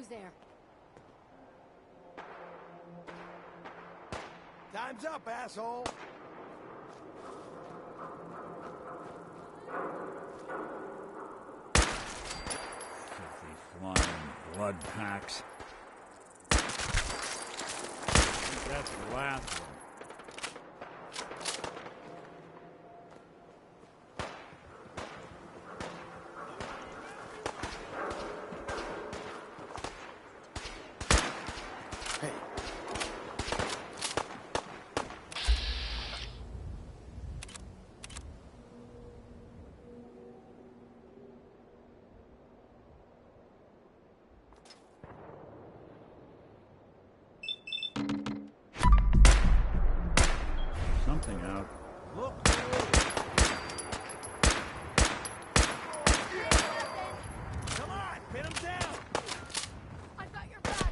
who's there. Time's up, asshole! Filthy flying blood packs. That's the last one. Something out. Look! Come on, pin him down! I got your back!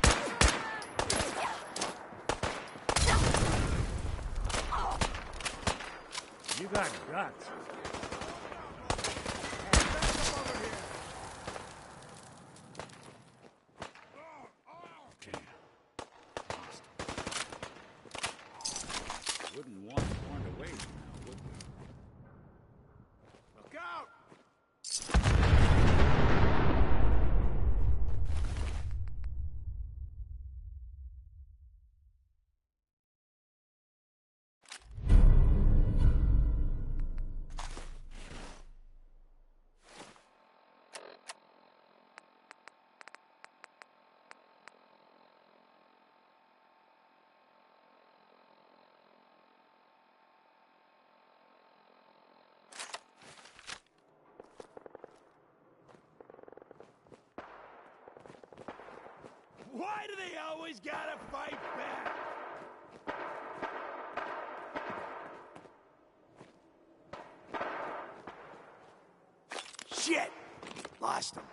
You got guts. Wouldn't want to point away now, would we? Look out! Why do they always gotta fight back? Shit! Lost him.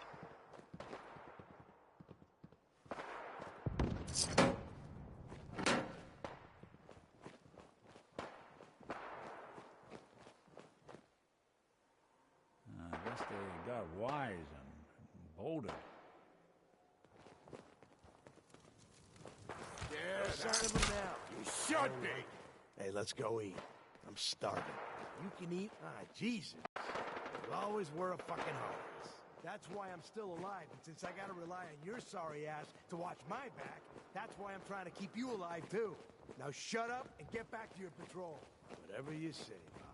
I guess they got wise and bolder. Yeah, sign of him now. You should be. Hey, let's go eat. I'm starving. You can eat? Ah, Jesus. You always were a fucking hard. That's why I'm still alive, and since I gotta rely on your sorry ass to watch my back, that's why I'm trying to keep you alive, too. Now shut up and get back to your patrol. Whatever you say, boss.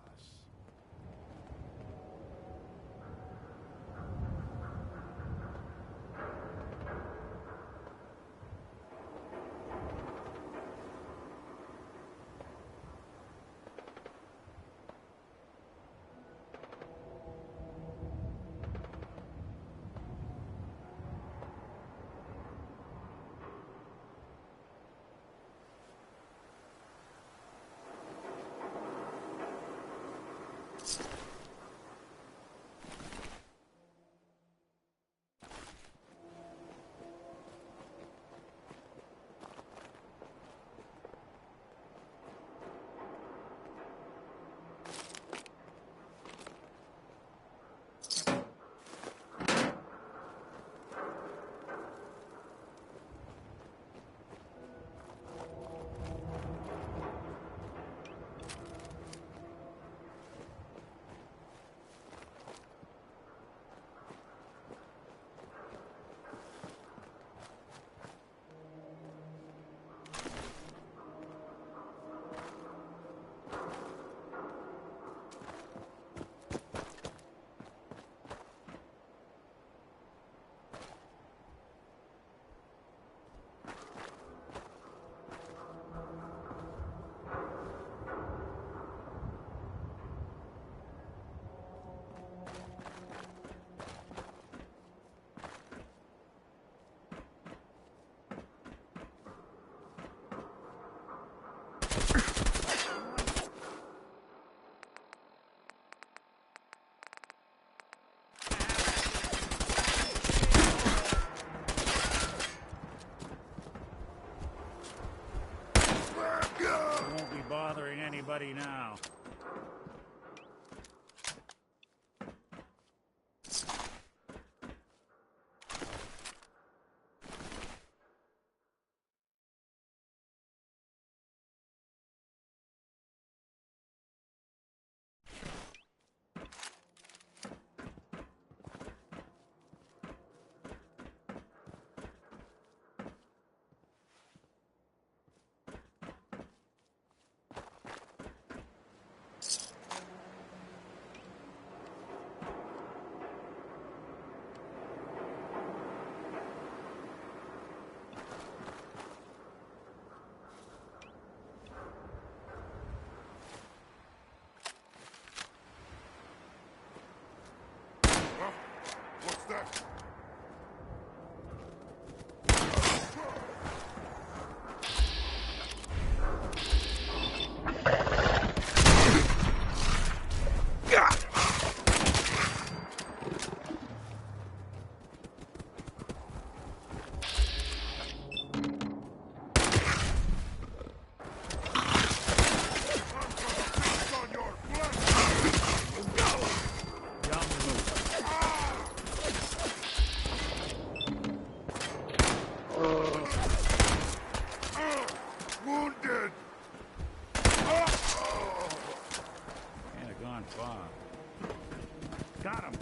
Got him.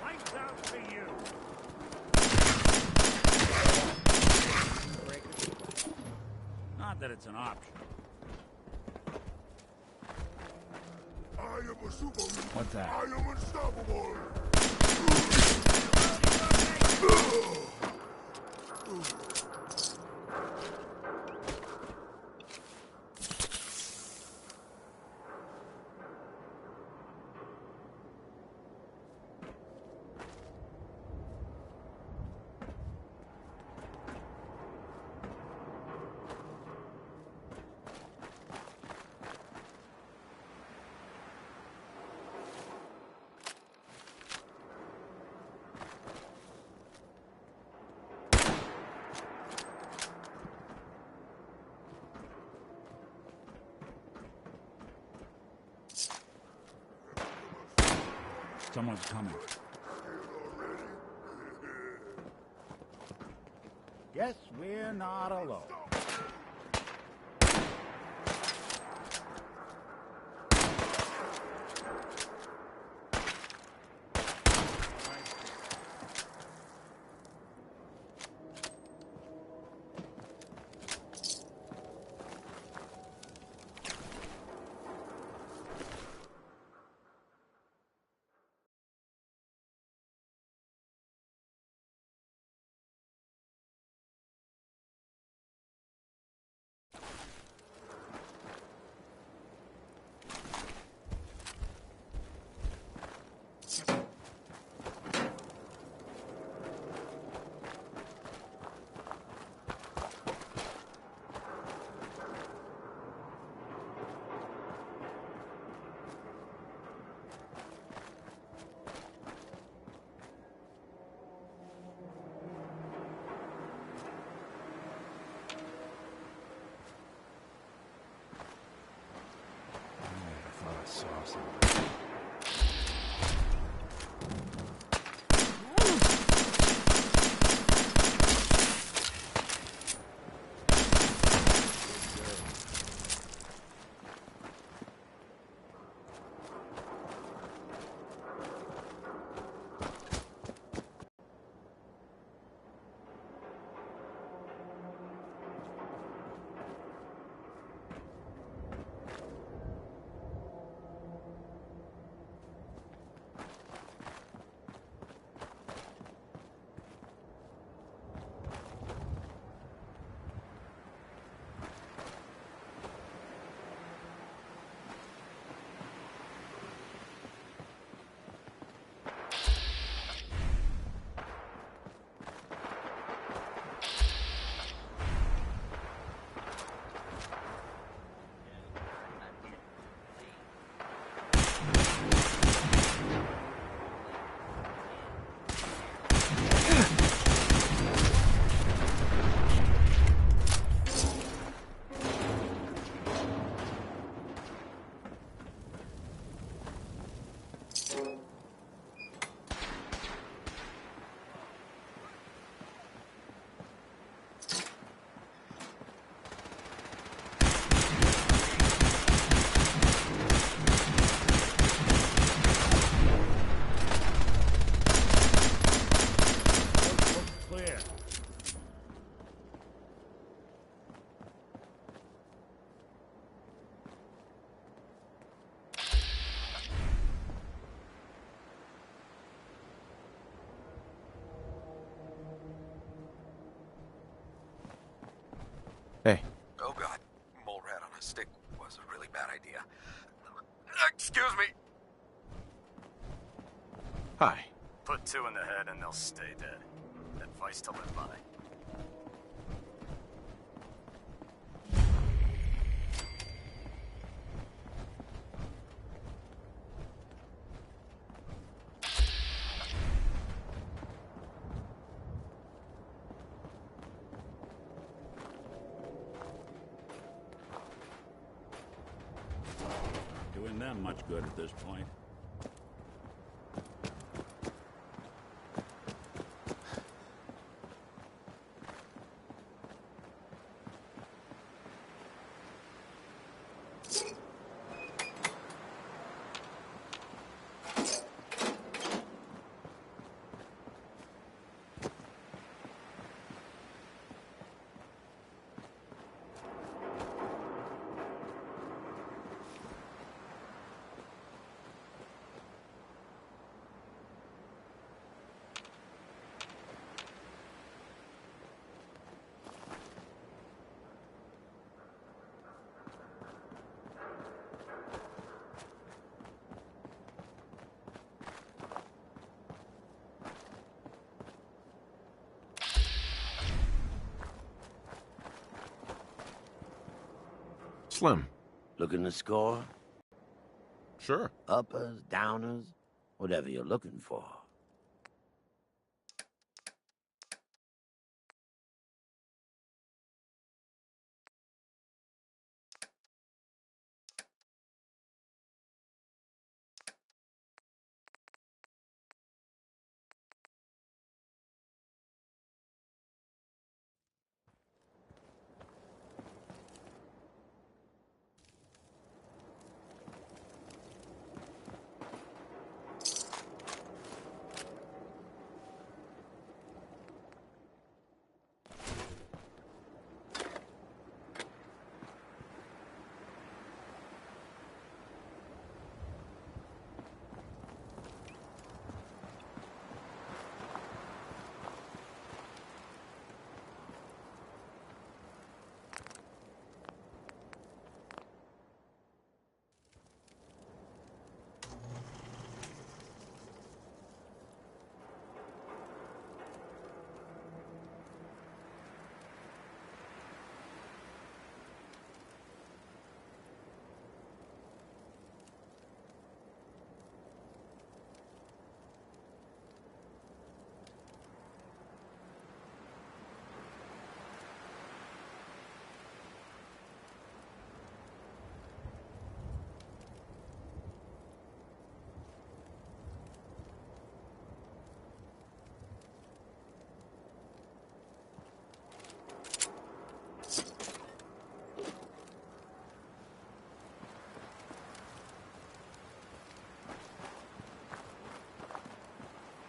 Lights out for you. Not that it's an option. I am a superman. What's that? I am unstoppable. Someone's coming. Guess we're not alone. I saw something. Hey. Oh god, mole rat on a stick was a really bad idea. Excuse me! Hi. Put two in the head and they'll stay dead. Advice to live by. Doing them much good at this point. Slim. Looking to score? Sure. Uppers, downers, whatever you're looking for.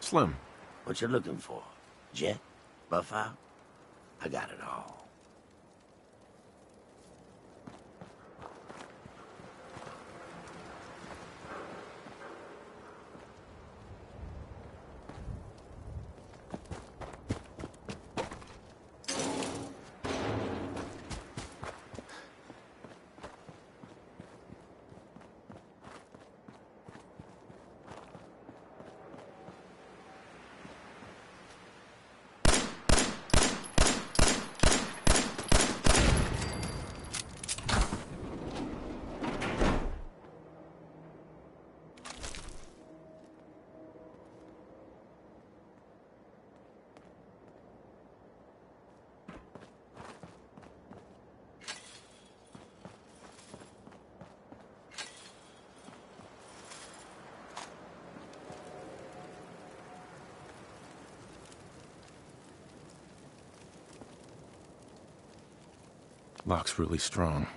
Slim. What you looking for? Jet? Buff out? I got it all. Lock's really strong.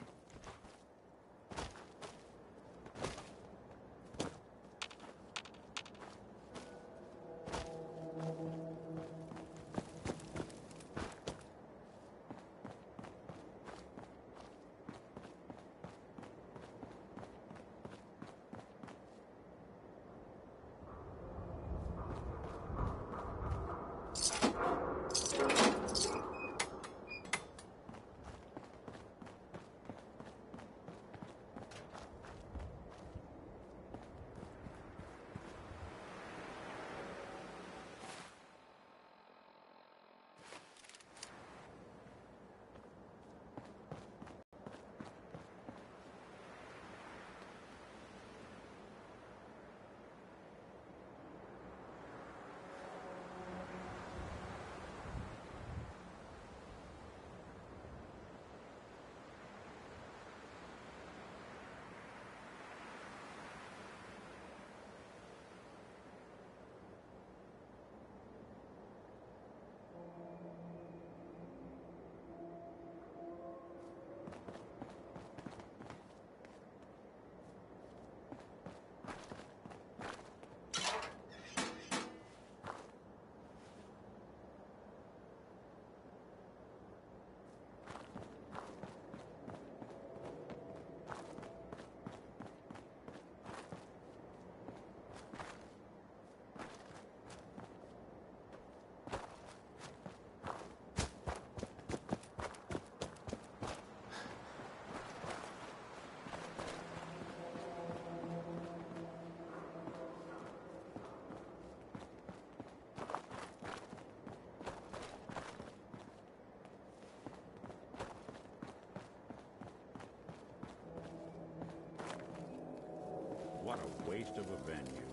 What a waste of a venue.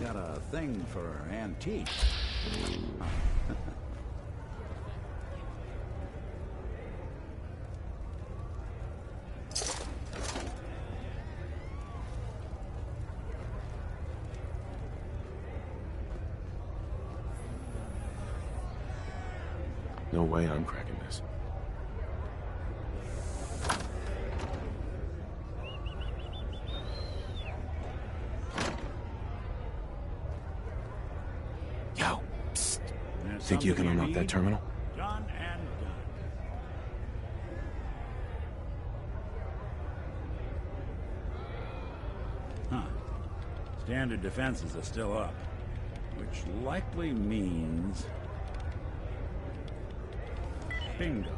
Got a thing for antiques. No way I'm cracking this. Yo, psst. Think you can unlock that terminal? Done and done. Huh. Standard defenses are still up, which likely means... Bingo.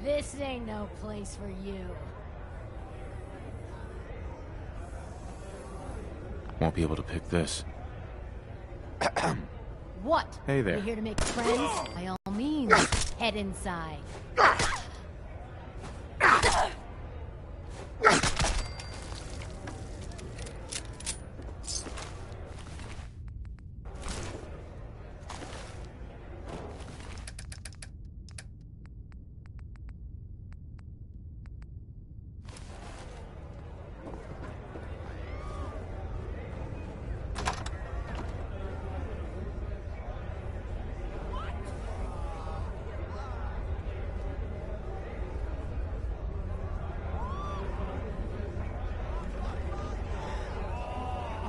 This ain't no place for you. Won't be able to pick this. What? Hey there. You here to make friends? By all means, head inside.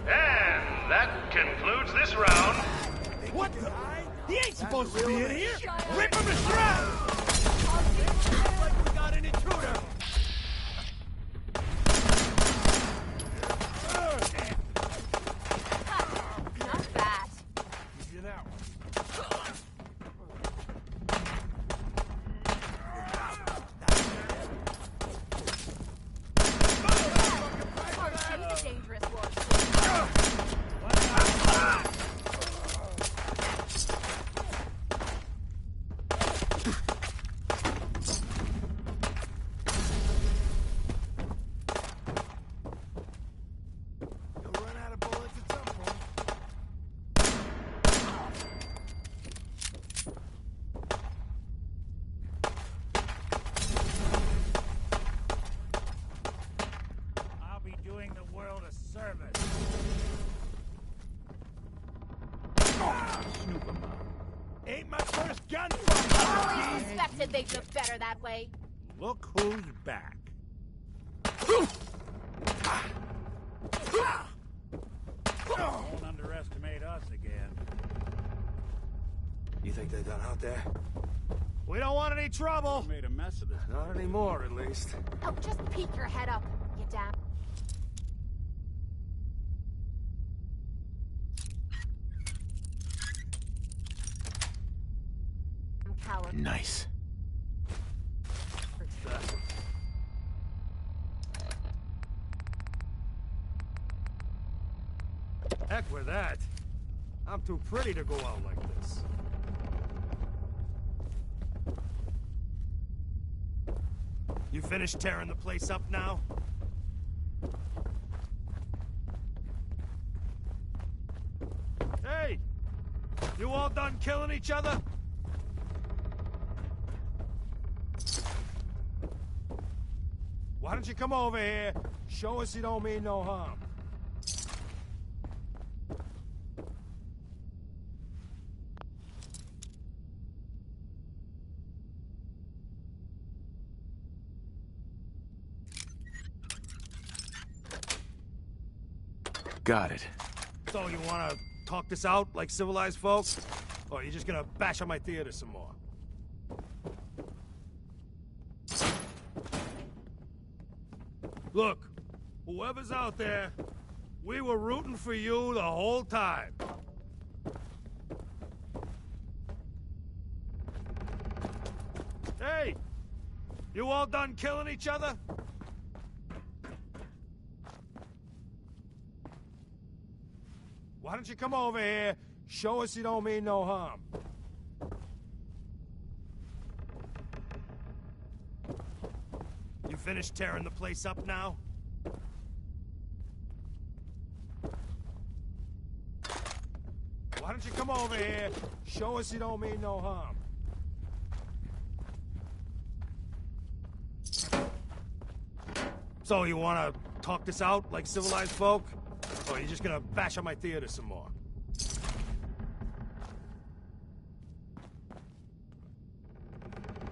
And that concludes this round. What the? He ain't supposed to be in here! Rip him to shreds! Looks like we got an intruder! Not bad. Give you that one. She's a dangerous one. You'll run out of bullets at some point. I'll be doing the world a service. Snoop 'em out. Ain't my first gunfight! I suspected they'd look better that way. Look who's back. Don't underestimate us again. You think they're done out there? We don't want any trouble! Made a mess of this. Not anymore, at least. Oh, just peek your head up, you damn. Coward. Nice. Heck with that. I'm too pretty to go out like this. You finished tearing the place up now? Hey! You all done killing each other? Why don't you come over here, show us you don't mean no harm? Got it. So you wanna talk this out like civilized folk? Or are you just gonna bash on my theater some more? Look, whoever's out there, we were rooting for you the whole time. Hey! You all done killing each other? Why don't you come over here, show us you don't mean no harm. You finished tearing the place up now? Why don't you come over here, show us you don't mean no harm. So you wanna talk this out like civilized folk? Or are you just gonna bash on my theater some more?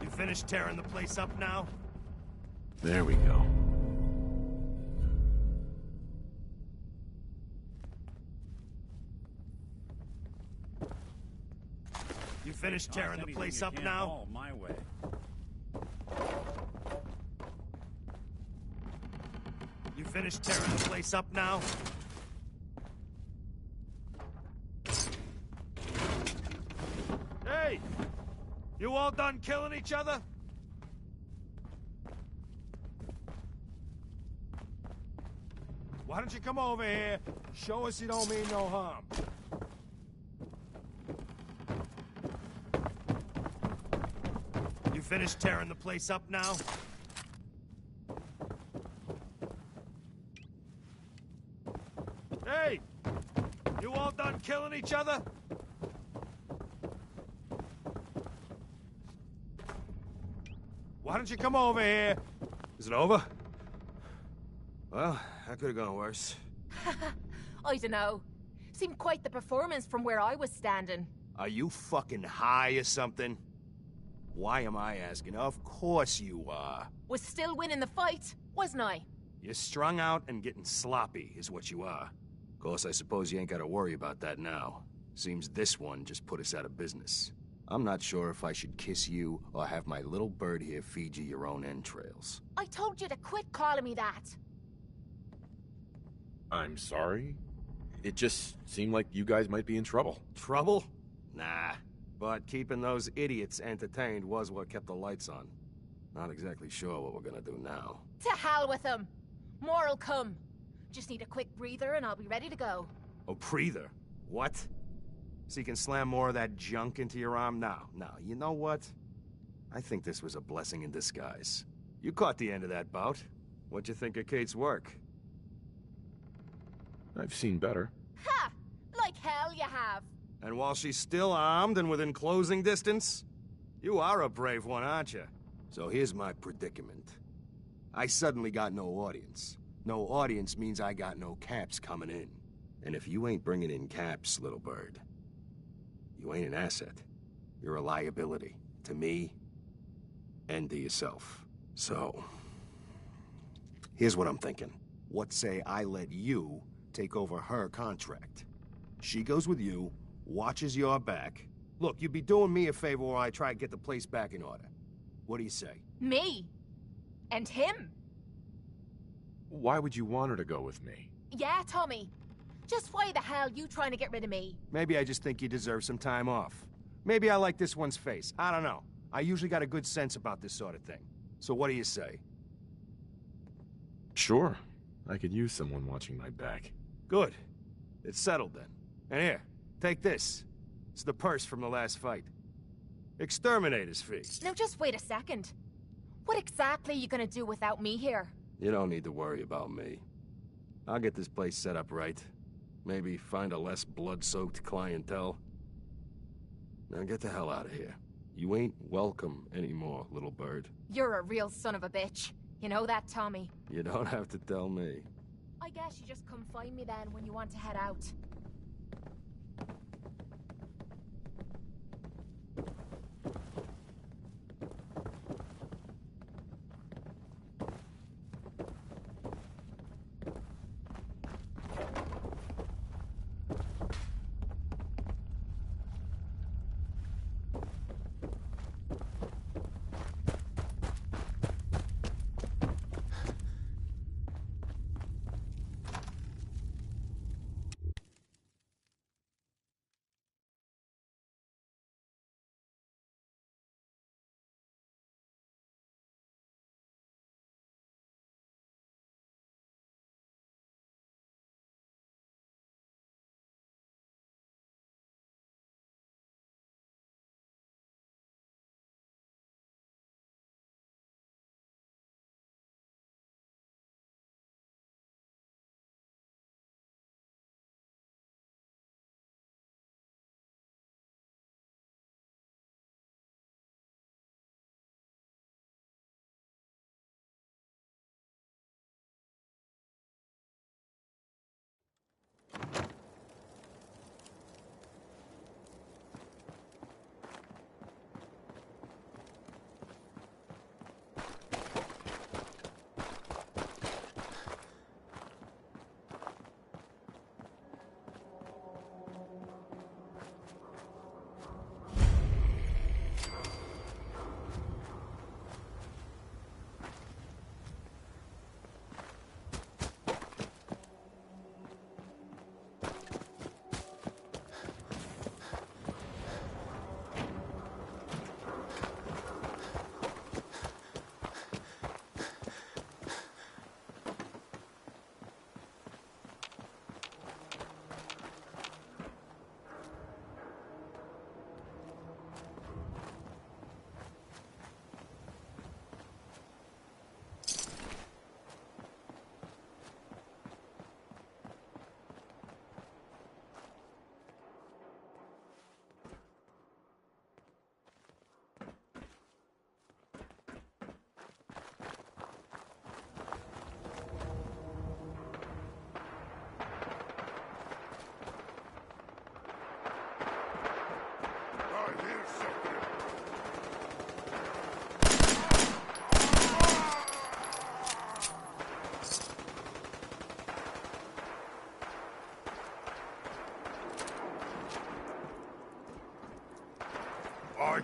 You finished tearing the place up now? There we go. You finished tearing the place up Can't now? haul my way. You finished tearing the place up now? Hey! You all done killing each other? Why don't you come over here, show us you don't mean no harm. You finished tearing the place up now? Hey! You all done killing each other? Why don't you come over here? Is it over? Well, that could have gone worse. I dunno. Seemed quite the performance from where I was standing. Are you fucking high or something? Why am I asking? Of course you are. Was still winning the fight, wasn't I? You're strung out and getting sloppy, is what you are. Of course, I suppose you ain't gotta worry about that now. Seems this one just put us out of business. I'm not sure if I should kiss you or have my little bird here feed you your own entrails. I told you to quit calling me that. I'm sorry. It just seemed like you guys might be in trouble. Trouble? Nah. But keeping those idiots entertained was what kept the lights on. Not exactly sure what we're gonna do now. To hell with them. More'll come. Just need a quick breather and I'll be ready to go. Oh, breather? What? So you can slam more of that junk into your arm? No, you know what? I think this was a blessing in disguise. You caught the end of that bout. What'd you think of Kate's work? I've seen better. Ha! Like hell you have. And while she's still armed and within closing distance? You are a brave one, aren't you? So here's my predicament. I suddenly got no audience. No audience means I got no caps coming in. And if you ain't bringing in caps, little bird, you ain't an asset. You're a liability. To me, and to yourself. So, here's what I'm thinking. What say I let you take over her contract? She goes with you, watches your back. Look, you'd be doing me a favor while I try to get the place back in order. What do you say? Me? And him? Why would you want her to go with me? Yeah, Tommy. Just why the hell you trying to get rid of me? Maybe I just think you deserve some time off. Maybe I like this one's face. I don't know. I usually got a good sense about this sort of thing. So what do you say? Sure. I could use someone watching my back. Good. It's settled then. And here, take this. It's the purse from the last fight. Exterminator's fee. Now just wait a second. What exactly are you gonna do without me here? You don't need to worry about me. I'll get this place set up right. Maybe find a less blood-soaked clientele. Now get the hell out of here. You ain't welcome anymore, little bird. You're a real son of a bitch. You know that, Tommy? You don't have to tell me. I guess you just come find me then when you want to head out.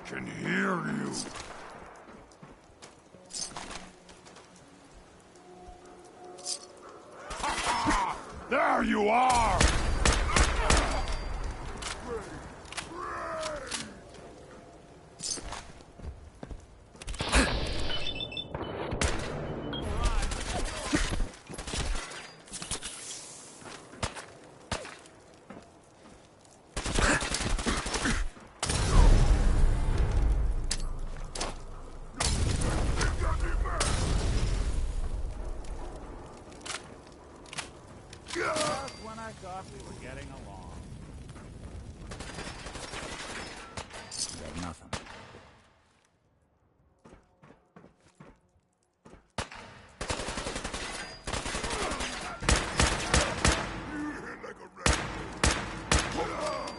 can hear you. There you are! Just when I thought we were getting along. Got nothing.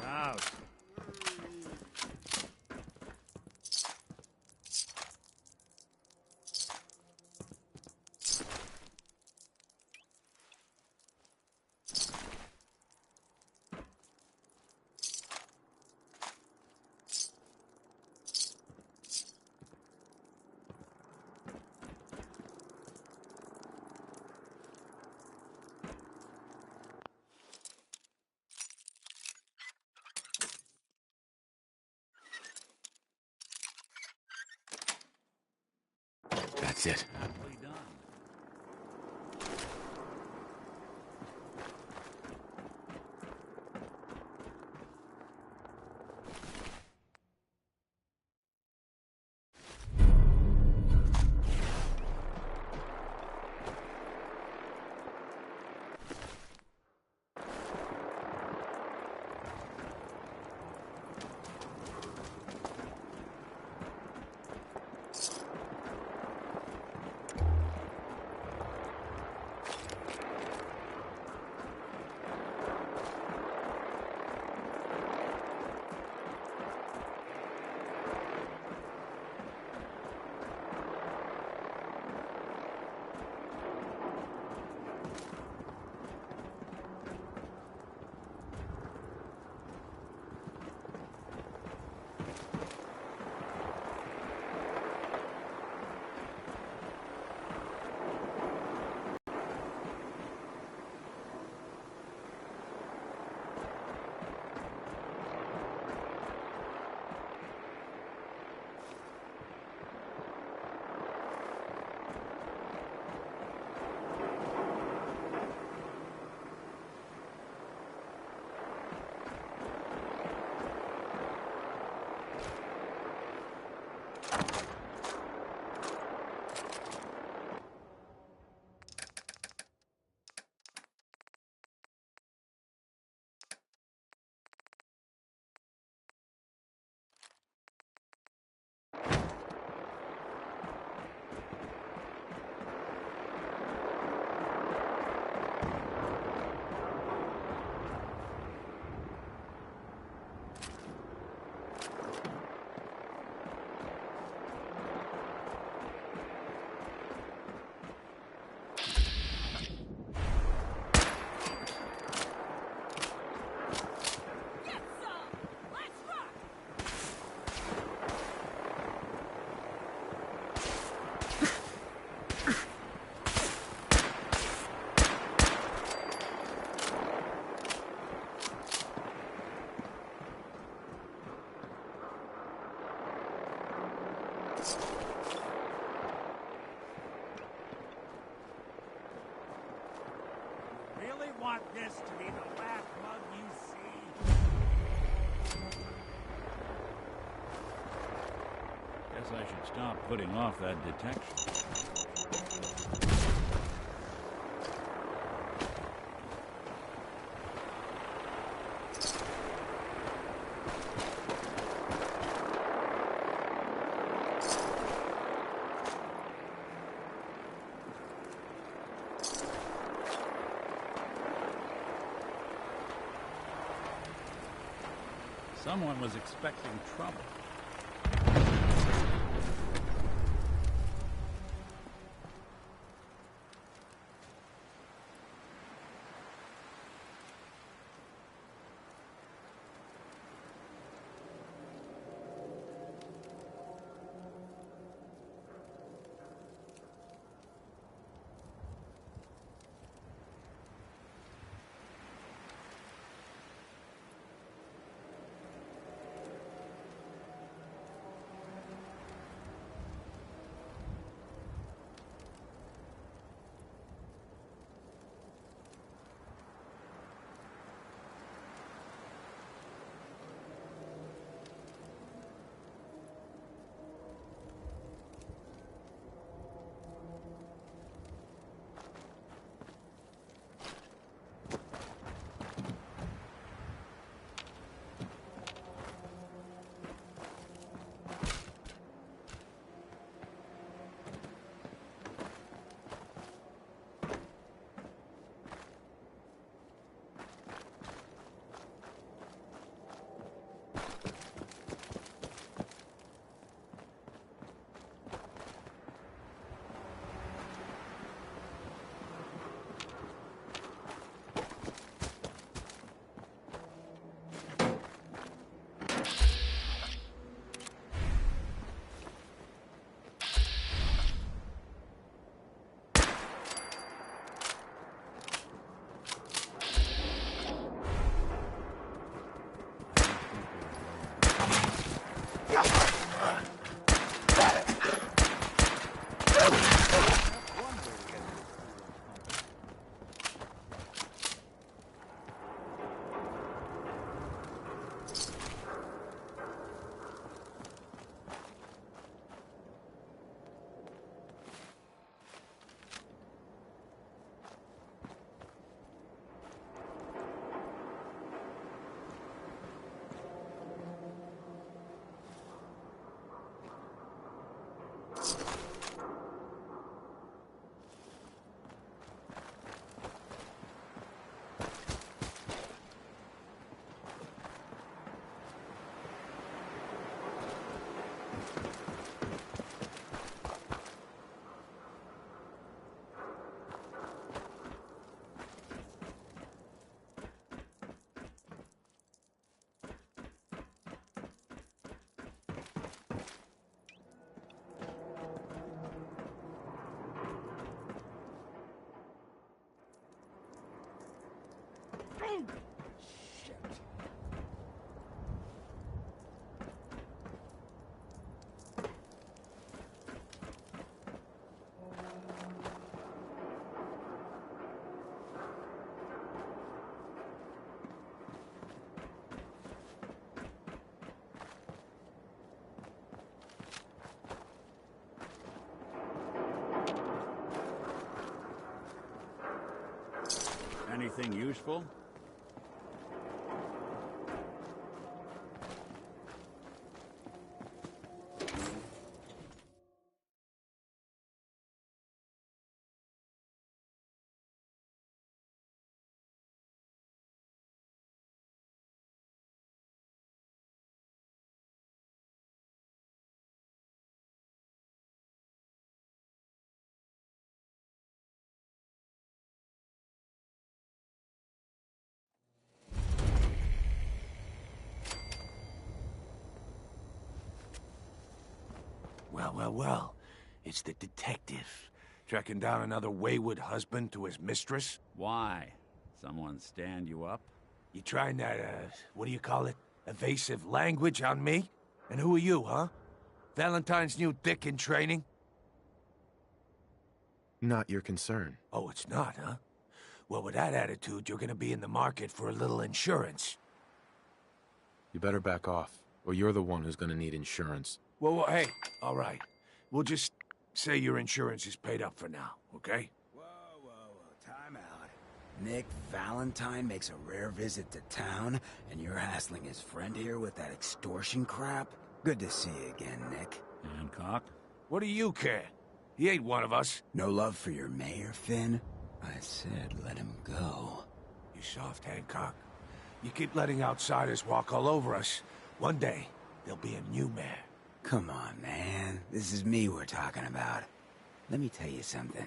Out. That's it. Nicely done. Really want this to be the last mug you see? Guess I should stop putting off that detection. Someone was expecting trouble. Anything useful? Well. It's the detective. Tracking down another wayward husband to his mistress? Why? Someone stand you up? You trying that, what do you call it? Evasive language on me? And who are you, huh? Valentine's new dick in training? Not your concern. Oh, it's not, huh? Well, with that attitude, you're gonna be in the market for a little insurance. You better back off, or you're the one who's gonna need insurance. Well, hey, all right. We'll just say your insurance is paid up for now, okay? Whoa, time out. Nick Valentine makes a rare visit to town, and you're hassling his friend here with that extortion crap? Good to see you again, Nick. Hancock? What do you care? He ain't one of us. No love for your mayor, Finn? I said let him go. You soft, Hancock. You keep letting outsiders walk all over us. One day, there'll be a new mayor. Come on, man. This is me we're talking about. Let me tell you something.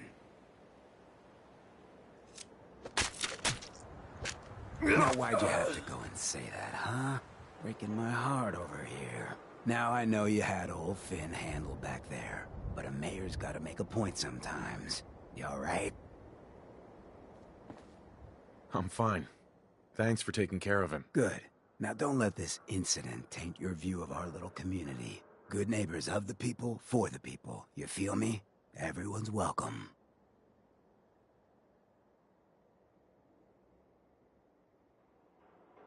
Now, why'd you have to go and say that, huh? Breaking my heart over here. Now I know you had old Finn handled back there, but a mayor's gotta make a point sometimes. You alright? I'm fine. Thanks for taking care of him. Good. Now don't let this incident taint your view of our little community. Good neighbors of the people, for the people. You feel me? Everyone's welcome.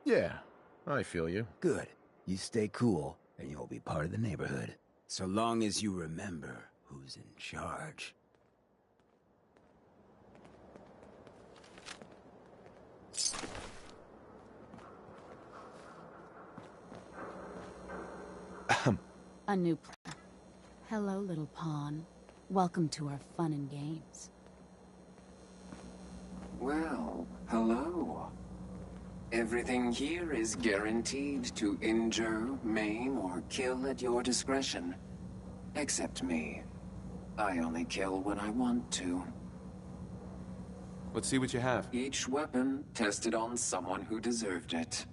Yeah, I feel you. Good. You stay cool, and you'll be part of the neighborhood. So long as you remember who's in charge. A new plan. Hello, little pawn. Welcome to our fun and games. Well, hello. Everything here is guaranteed to injure, maim, or kill at your discretion. Except me. I only kill when I want to. Let's see what you have. Each weapon tested on someone who deserved it.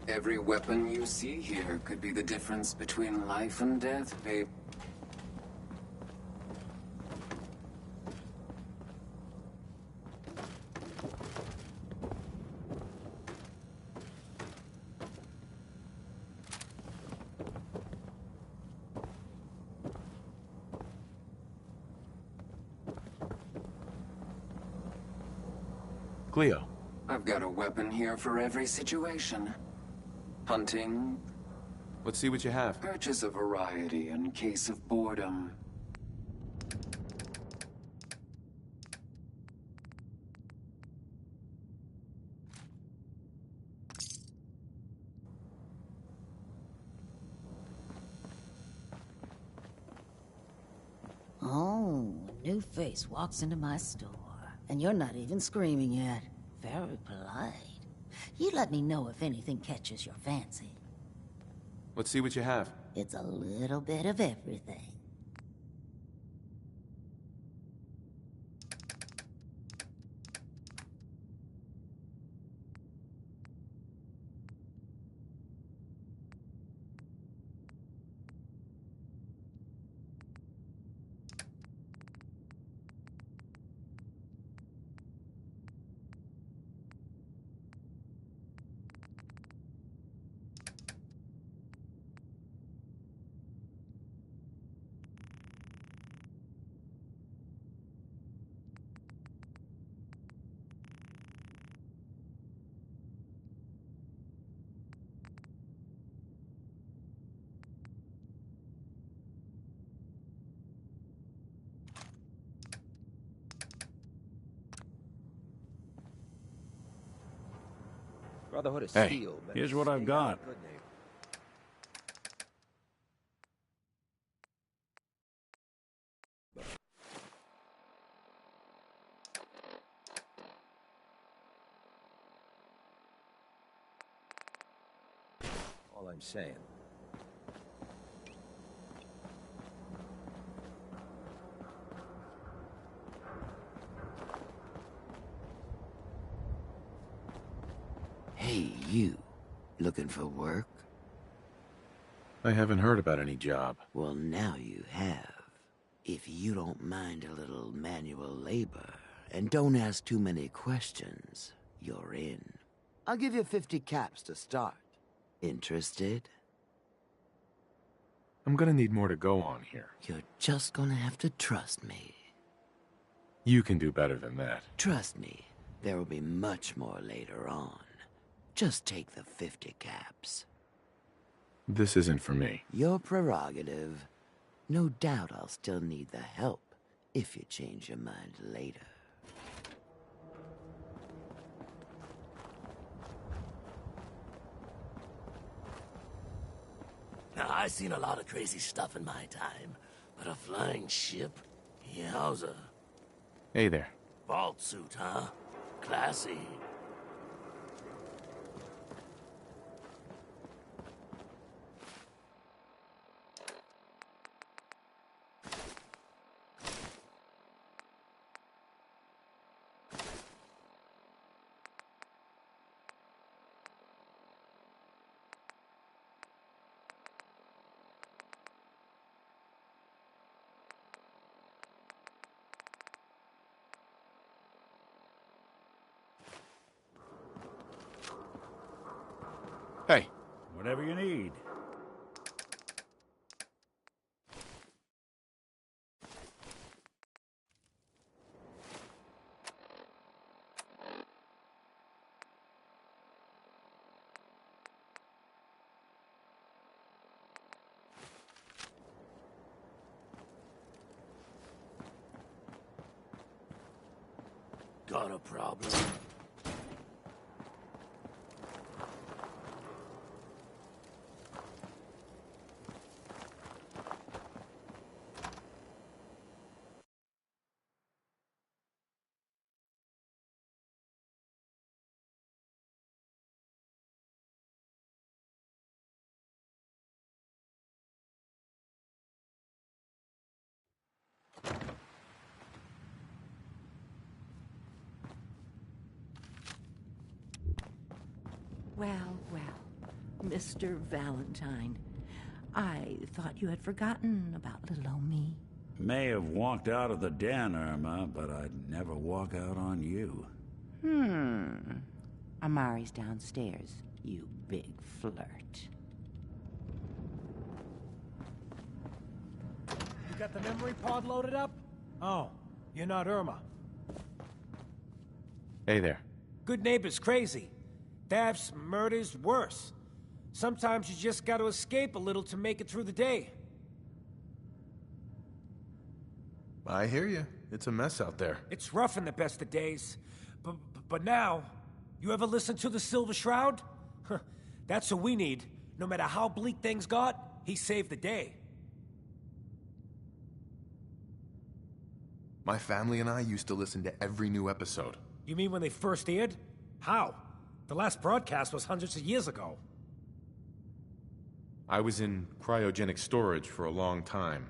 Every weapon you see here could be the difference between life and death, babe. Cleo. I've got a weapon here for every situation. Hunting. Let's see what you have. Purchase a variety in case of boredom. Oh, a new face walks into my store. And you're not even screaming yet. Very polite. You let me know if anything catches your fancy. Let's see what you have. It's a little bit of everything. Brotherhood of Hey, Steel. here's what I've got. All I'm saying. Hey, you. Looking for work? I haven't heard about any job. Well, now you have. If you don't mind a little manual labor, and don't ask too many questions, you're in. I'll give you 50 caps to start. Interested? I'm gonna need more to go on here. You're just gonna have to trust me. You can do better than that. Trust me, there will be much more later on. Just take the 50 caps. This isn't for me. Your prerogative. No doubt I'll still need the help if you change your mind later. Now, I've seen a lot of crazy stuff in my time, but a flying ship? Yowza. Hey there. Vault suit, huh? Classy. Hey. Whatever you need. Got a problem? Well, well. Mr. Valentine. I thought you had forgotten about little old me. May have walked out of the den, Irma, but I'd never walk out on you. Amari's downstairs, you big flirt. You got the memory pod loaded up? Oh, you're not Irma. Hey there. Good neighbors crazy. Thefts, murders, worse. Sometimes you just gotta escape a little to make it through the day. I hear you. It's a mess out there. It's rough in the best of days. But now, you ever listen to the Silver Shroud? That's what we need. No matter how bleak things got, he saved the day. My family and I used to listen to every new episode. You mean when they first aired? How? The last broadcast was hundreds of years ago. I was in cryogenic storage for a long time.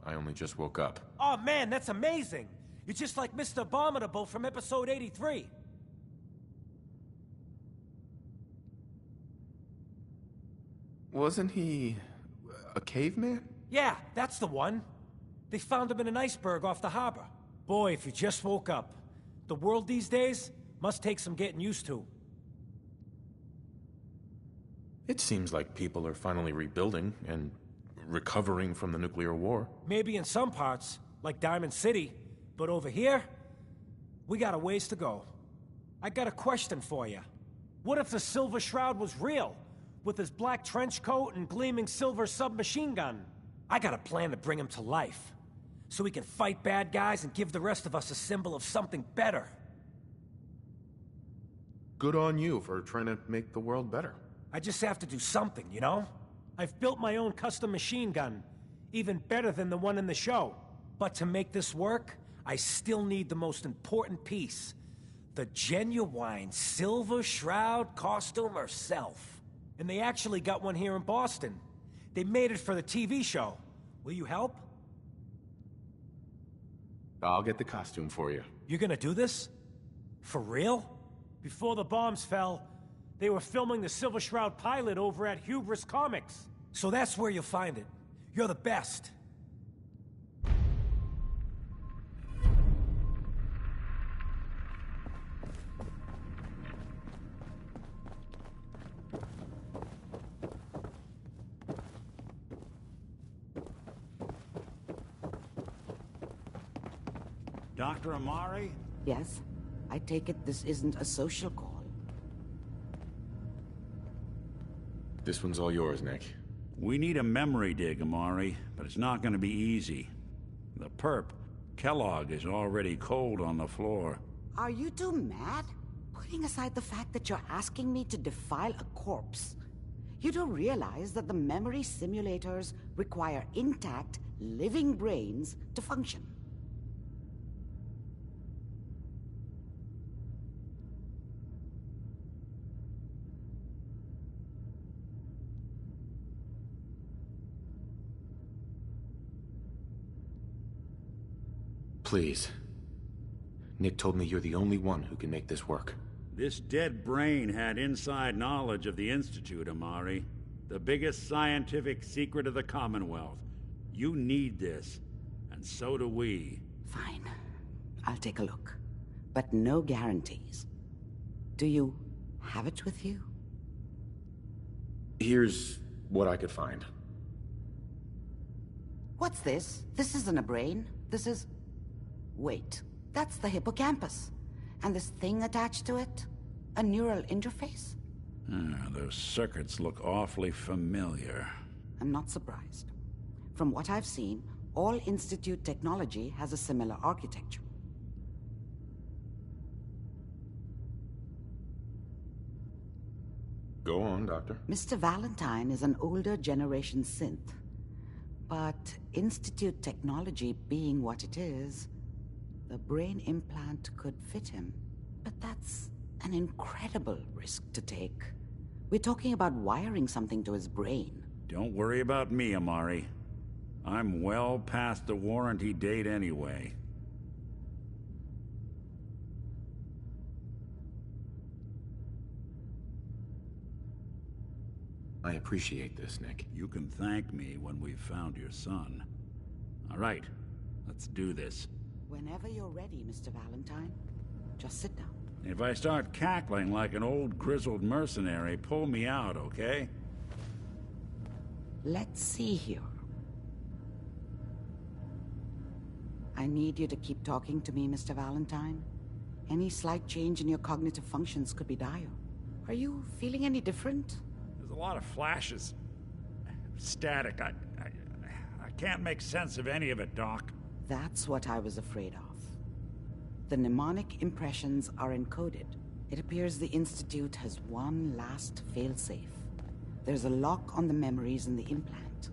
I only just woke up. Oh man, that's amazing! You're just like Mr. Abominable from episode 83. Wasn't he a caveman? Yeah, that's the one. They found him in an iceberg off the harbor. Boy, if you just woke up. The world these days must take some getting used to. It seems like people are finally rebuilding and recovering from the nuclear war. Maybe in some parts, like Diamond City, but over here, we got a ways to go. I got a question for you. What if the Silver Shroud was real, with his black trench coat and gleaming silver submachine gun? I got a plan to bring him to life, so he can fight bad guys and give the rest of us a symbol of something better. Good on you for trying to make the world better. I just have to do something, you know? I've built my own custom machine gun, even better than the one in the show. But to make this work, I still need the most important piece. The genuine Silver Shroud costume herself. And they actually got one here in Boston. They made it for the TV show. Will you help? I'll get the costume for you. You're gonna do this? For real? Before the bombs fell, they were filming the Silver Shroud pilot over at Hubris Comics. So that's where you'll find it. You're the best. Dr. Amari? Yes? I take it this isn't a social call. This one's all yours, Nick. We need a memory dig, Amari, but it's not going to be easy. The perp, Kellogg, is already cold on the floor. Are you two mad? Putting aside the fact that you're asking me to defile a corpse, you do realize that the memory simulators require intact, living brains to function. Please. Nick told me you're the only one who can make this work. This dead brain had inside knowledge of the Institute, Amari. The biggest scientific secret of the Commonwealth. You need this, and so do we. Fine. I'll take a look. But no guarantees. Do you have it with you? Here's what I could find. What's this? This isn't a brain. This is... Wait, that's the hippocampus. And this thing attached to it? A neural interface? Those circuits look awfully familiar. I'm not surprised. From what I've seen, all Institute technology has a similar architecture. Go on, Doctor. Mr. Valentine is an older generation synth. But Institute technology being what it is, the brain implant could fit him. But that's an incredible risk to take. We're talking about wiring something to his brain. Don't worry about me, Amari. I'm well past the warranty date anyway. I appreciate this, Nick. You can thank me when we've found your son. All right, let's do this. Whenever you're ready, Mr. Valentine. Just sit down. If I start cackling like an old grizzled mercenary, pull me out, okay? Let's see here. I need you to keep talking to me, Mr. Valentine. Any slight change in your cognitive functions could be dire. Are you feeling any different? There's a lot of flashes. Static. I can't make sense of any of it, Doc. That's what I was afraid of. The mnemonic impressions are encoded. It appears the Institute has one last failsafe. There's a lock on the memories in the implant.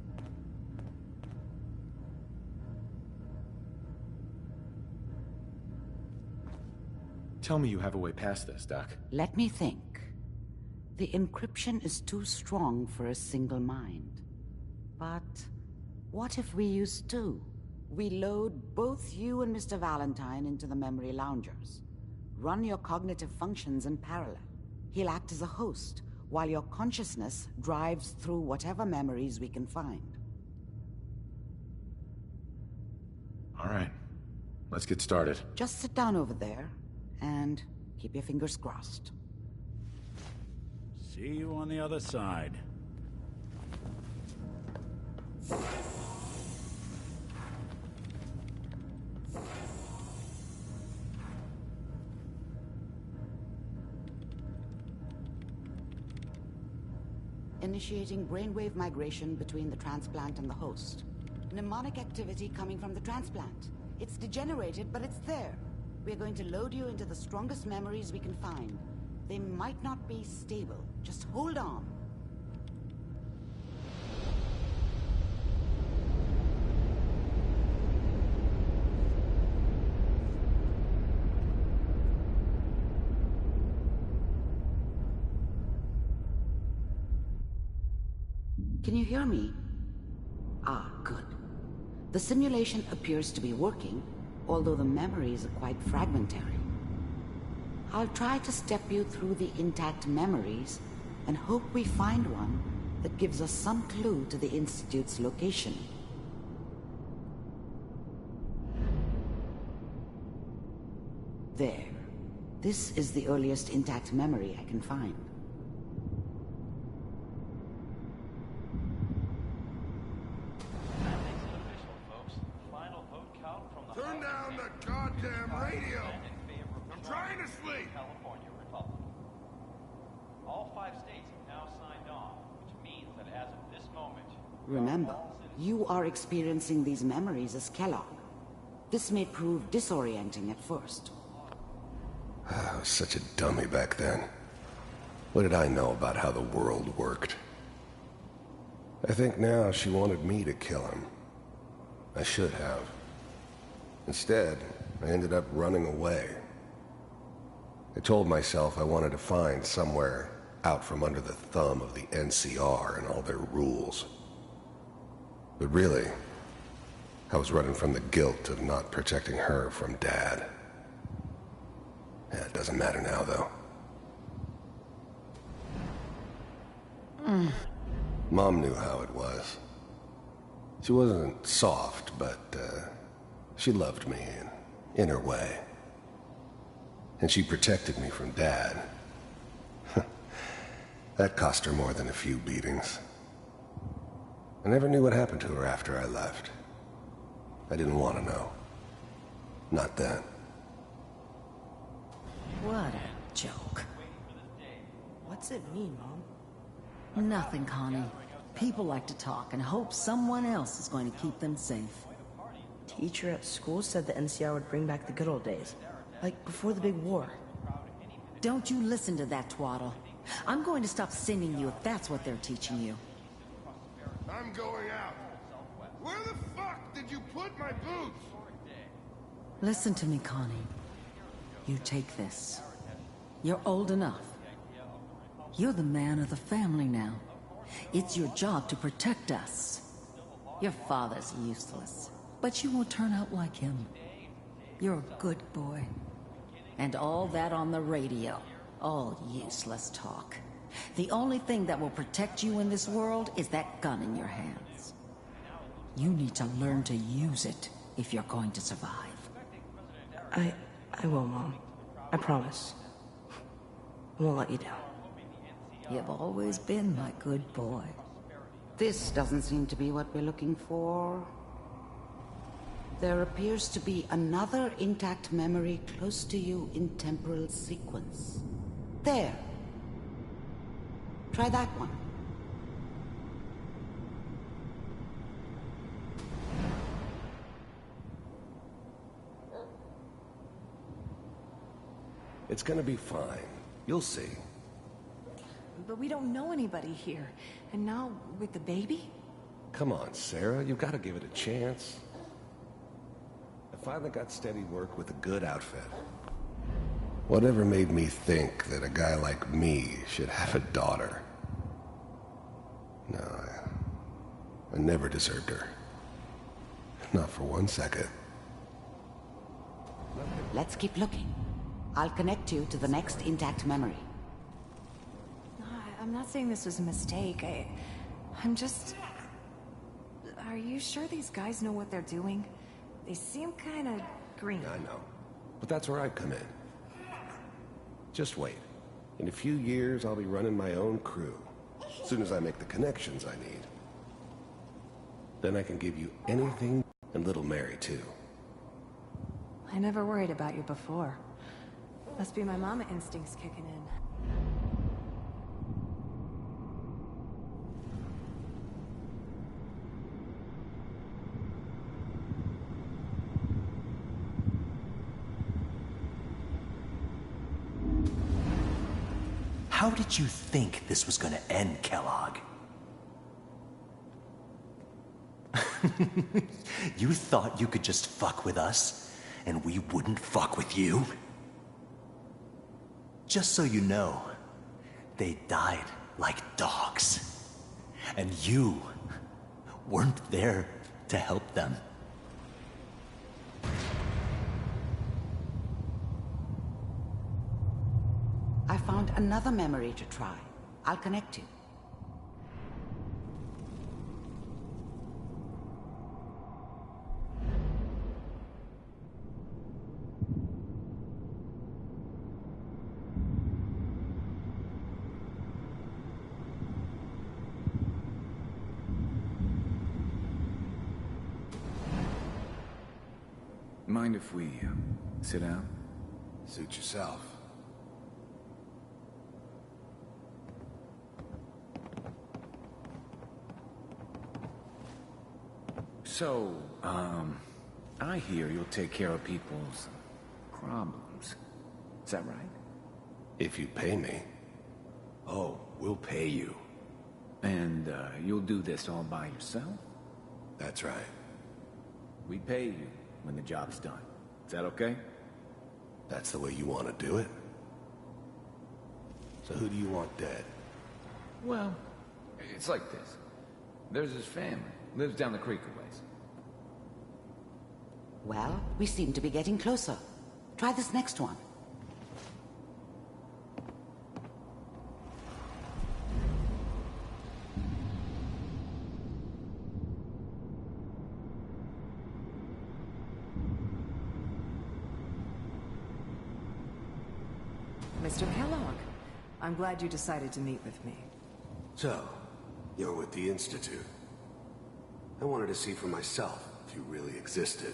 Tell me you have a way past this, Doc. Let me think. The encryption is too strong for a single mind. But what if we use two? We load both you and Mr. Valentine into the memory loungers. Run your cognitive functions in parallel. He'll act as a host, while your consciousness drives through whatever memories we can find. All right. Let's get started. Just sit down over there, and keep your fingers crossed. See you on the other side. Initiating brainwave migration between the transplant and the host. Mnemonic activity coming from the transplant. It's degenerated, but it's there. We're going to load you into the strongest memories we can find. They might not be stable. Just hold on. Can you hear me? Ah, good. The simulation appears to be working, although the memories are quite fragmentary. I'll try to step you through the intact memories and hope we find one that gives us some clue to the Institute's location. There. This is the earliest intact memory I can find. Turn down the goddamn radio! I'm trying to sleep! California Republic. All 5 states have now signed on, which means that as of this moment... Remember, you are experiencing these memories as Kellogg. This may prove disorienting at first. I was such a dummy back then. What did I know about how the world worked? I think now she wanted me to kill him. I should have. Instead, I ended up running away. I told myself I wanted to find somewhere out from under the thumb of the NCR and all their rules. But really, I was running from the guilt of not protecting her from Dad. Yeah, it doesn't matter now, though. Mom knew how it was. She wasn't soft, but, she loved me in her way. And she protected me from Dad. That cost her more than a few beatings. I never knew what happened to her after I left. I didn't want to know. Not then. What a joke. What's it mean, Mom? Nothing, Connie. People like to talk and hope someone else is going to keep them safe. Teacher at school said the NCR would bring back the good old days. Like before the big war. Don't you listen to that twaddle. I'm going to stop sending you if that's what they're teaching you. I'm going out. Where the fuck did you put my boots? Listen to me, Connie. You take this. You're old enough. You're the man of the family now. It's your job to protect us. Your father's useless, but you won't turn out like him. You're a good boy. And all that on the radio, all useless talk. The only thing that will protect you in this world is that gun in your hands. You need to learn to use it if you're going to survive. I will, Mom. I promise. I won't let you down. You've always been my good boy. This doesn't seem to be what we're looking for. There appears to be another intact memory close to you in temporal sequence. There. Try that one. It's gonna be fine. You'll see. But we don't know anybody here. And now, with the baby? Come on, Sarah. You've got to give it a chance. I finally got steady work with a good outfit. Whatever made me think that a guy like me should have a daughter? No, I never deserved her. Not for 1 second. Let's keep looking. I'll connect you to the next intact memory. I'm not saying this was a mistake. I'm just... Are you sure these guys know what they're doing? They seem kind of green. I know. But that's where I come in. Just wait. In a few years, I'll be running my own crew. As soon as I make the connections I need. Then I can give you anything, and little Mary, too. I never worried about you before. Must be my mama instincts kicking in. How did you think this was gonna end, Kellogg? You thought you could just fuck with us, and we wouldn't fuck with you? Just so you know, they died like dogs. And you weren't there to help them. I found another memory to try. I'll connect you. Mind if we sit down? Suit yourself. So, I hear you'll take care of people's problems. Is that right? If you pay me. Oh, we'll pay you. And, you'll do this all by yourself? That's right. We pay you when the job's done. Is that okay? That's the way you want to do it? So who do you want dead? Well, it's like this. There's his family. Lives down the creek a ways. Well, we seem to be getting closer. Try this next one. Mr. Kellogg, I'm glad you decided to meet with me. So, you're with the Institute. I wanted to see for myself if you really existed.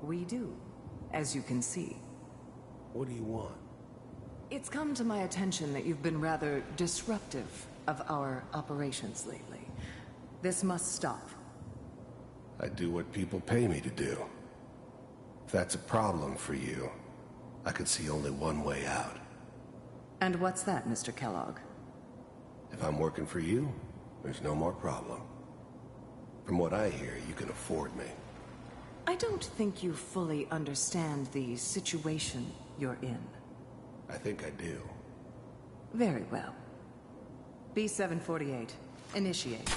We do, as you can see. What do you want? It's come to my attention that you've been rather disruptive of our operations lately. This must stop. I do what people pay me to do. If that's a problem for you, I could see only one way out. And what's that, Mr. Kellogg? If I'm working for you, there's no more problem. From what I hear, you can afford me. I don't think you fully understand the situation you're in. I think I do. Very well. B-748, initiate.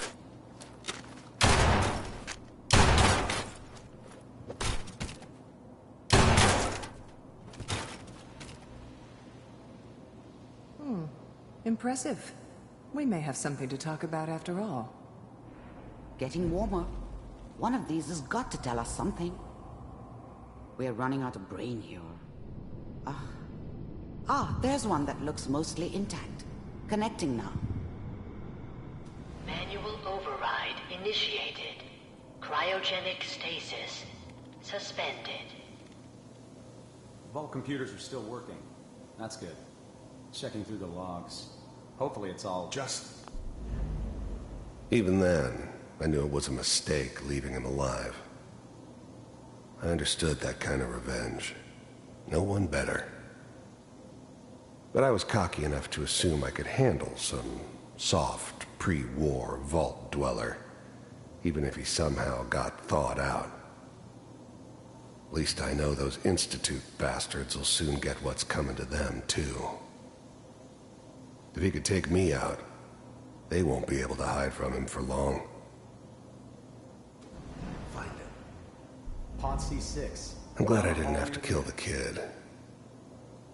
Impressive. We may have something to talk about after all. Getting warmer. One of these has got to tell us something. We're running out of brain here. There's one that looks mostly intact. Connecting now. Manual override initiated. Cryogenic stasis suspended. Vault computers are still working. That's good. Checking through the logs. Hopefully it's all just... Even then, I knew it was a mistake leaving him alive. I understood that kind of revenge. No one better. But I was cocky enough to assume I could handle some soft, pre-war vault dweller, even if he somehow got thawed out. At least I know those Institute bastards will soon get what's coming to them, too. If he could take me out, they won't be able to hide from him for long. Find him. Pod C6. I'm glad I didn't have to kill the kid.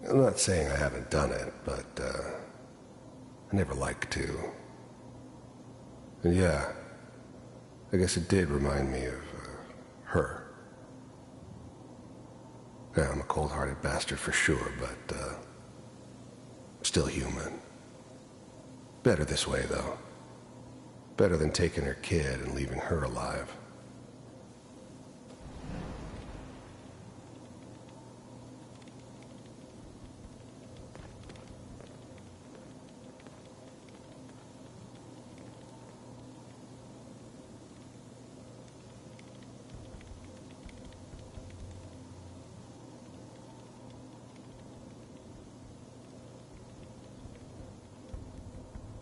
I'm not saying I haven't done it, but, I never liked to. And yeah, I guess it did remind me of, her. Yeah, I'm a cold-hearted bastard for sure, but, still human. Better this way, though. Better than taking her kid and leaving her alive.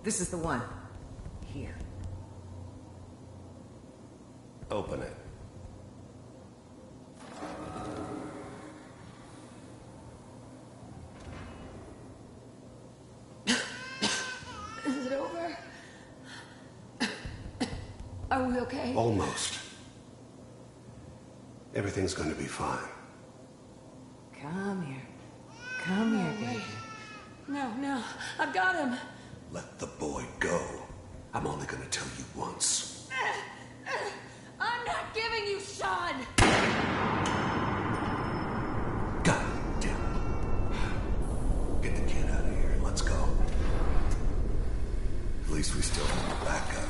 This is the one. Here. Open it. Is it over? Are we okay? Almost. Everything's gonna be fine. Come here. Come here, baby. No, I've got him. Let the boy go. I'm only gonna tell you once. I'm not giving you Sean! God damn it. Get the kid out of here. Let's go. At least we still have a backup.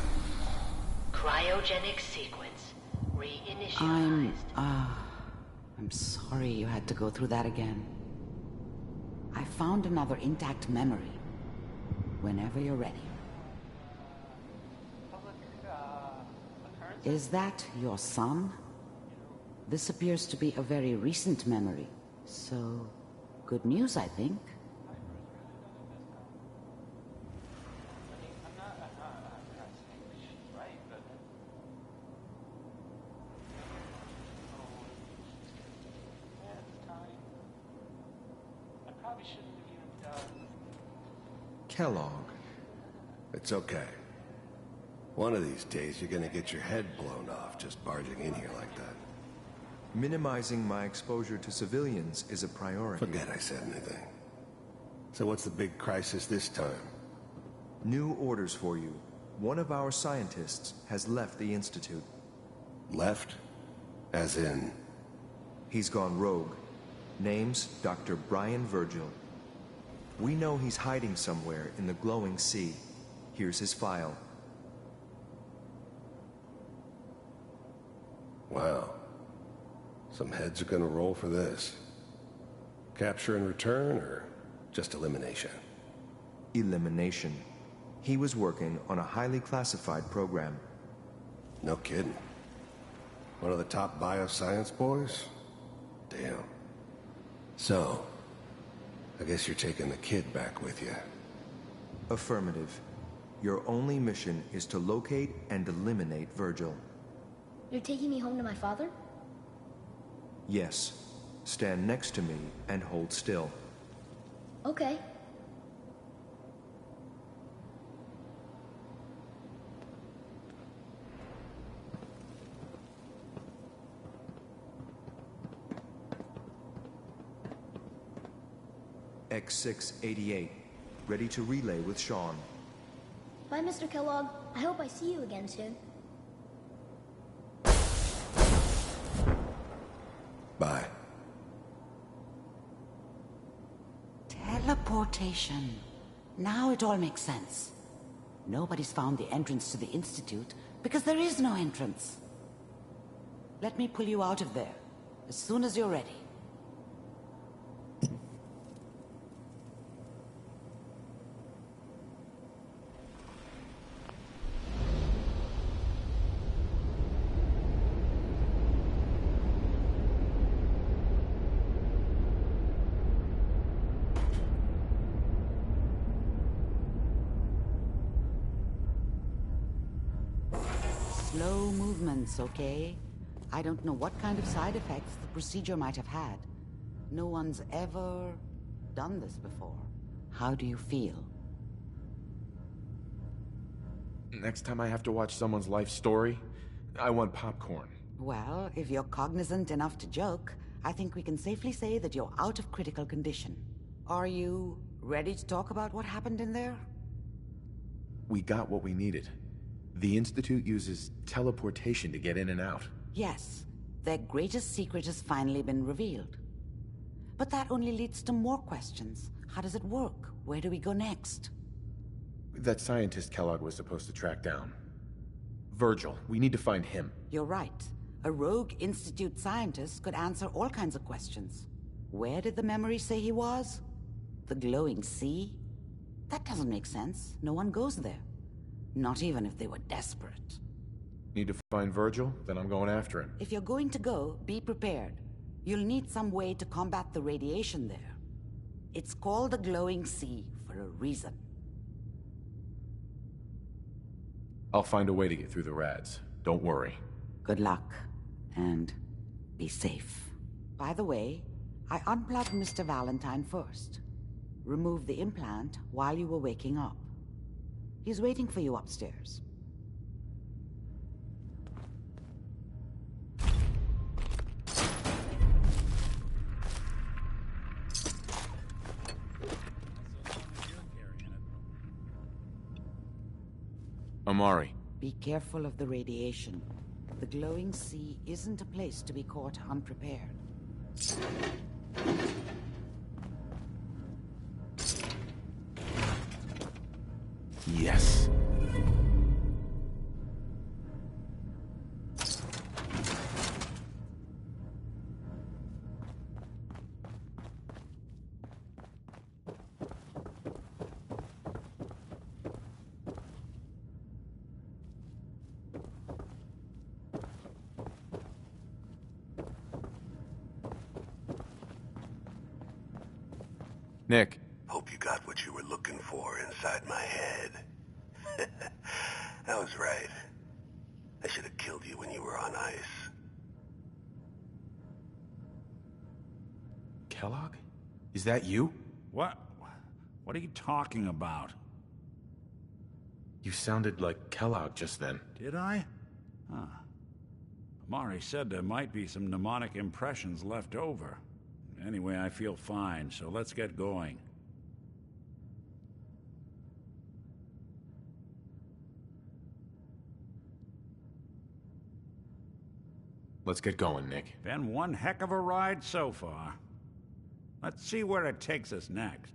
Cryogenic sequence reinitialized. I'm sorry you had to go through that again. I found another intact memory. Whenever you're ready. Is that your son? This appears to be a very recent memory. So, good news, I think. Kellogg. It's okay. One of these days you're gonna get your head blown off just barging in here like that. Minimizing my exposure to civilians is a priority. Forget I said anything. So what's the big crisis this time? New orders for you. One of our scientists has left the Institute. Left? As in? He's gone rogue. Name's Dr. Brian Virgil. We know he's hiding somewhere in the glowing sea. Here's his file. Wow. Some heads are gonna roll for this. Capture and return, or just elimination? Elimination. He was working on a highly classified program. No kidding. One of the top bioscience boys? Damn. So, I guess you're taking the kid back with you. Affirmative. Your only mission is to locate and eliminate Virgil. You're taking me home to my father? Yes. Stand next to me and hold still. Okay. X688. ready to relay with Sean. Bye, Mr. Kellogg. I hope I see you again soon. Bye. Teleportation. Now it all makes sense. Nobody's found the entrance to the Institute because there is no entrance. Let me pull you out of there as soon as you're ready. Slow movements, okay? I don't know what kind of side effects the procedure might have had. No one's ever done this before. How do you feel? Next time I have to watch someone's life story, I want popcorn. Well, if you're cognizant enough to joke, I think we can safely say that you're out of critical condition. Are you ready to talk about what happened in there? We got what we needed. The Institute uses teleportation to get in and out. Yes, their greatest secret has finally been revealed. But that only leads to more questions. How does it work? Where do we go next? That scientist Kellogg was supposed to track down. Virgil, we need to find him. You're right. A rogue Institute scientist could answer all kinds of questions. Where did the memory say he was? The glowing sea? That doesn't make sense. No one goes there. Not even if they were desperate. Need to find Virgil? Then I'm going after him. If you're going to go, be prepared. You'll need some way to combat the radiation there. It's called the glowing sea for a reason. I'll find a way to get through the rads. Don't worry. Good luck, and be safe. By the way, I unplugged Mr. Valentine first. Removed the implant while you were waking up. He's waiting for you upstairs. Amari. Be careful of the radiation. The glowing sea isn't a place to be caught unprepared. Yes. Nick. Hope you got what you were looking for inside my head. I was right. I should have killed you when you were on ice. Kellogg? Is that you? What? What are you talking about? You sounded like Kellogg just then. Did I? Huh. Amari said there might be some mnemonic impressions left over. Anyway, I feel fine, so let's get going. Let's get going, Nick. Been one heck of a ride so far. Let's see where it takes us next.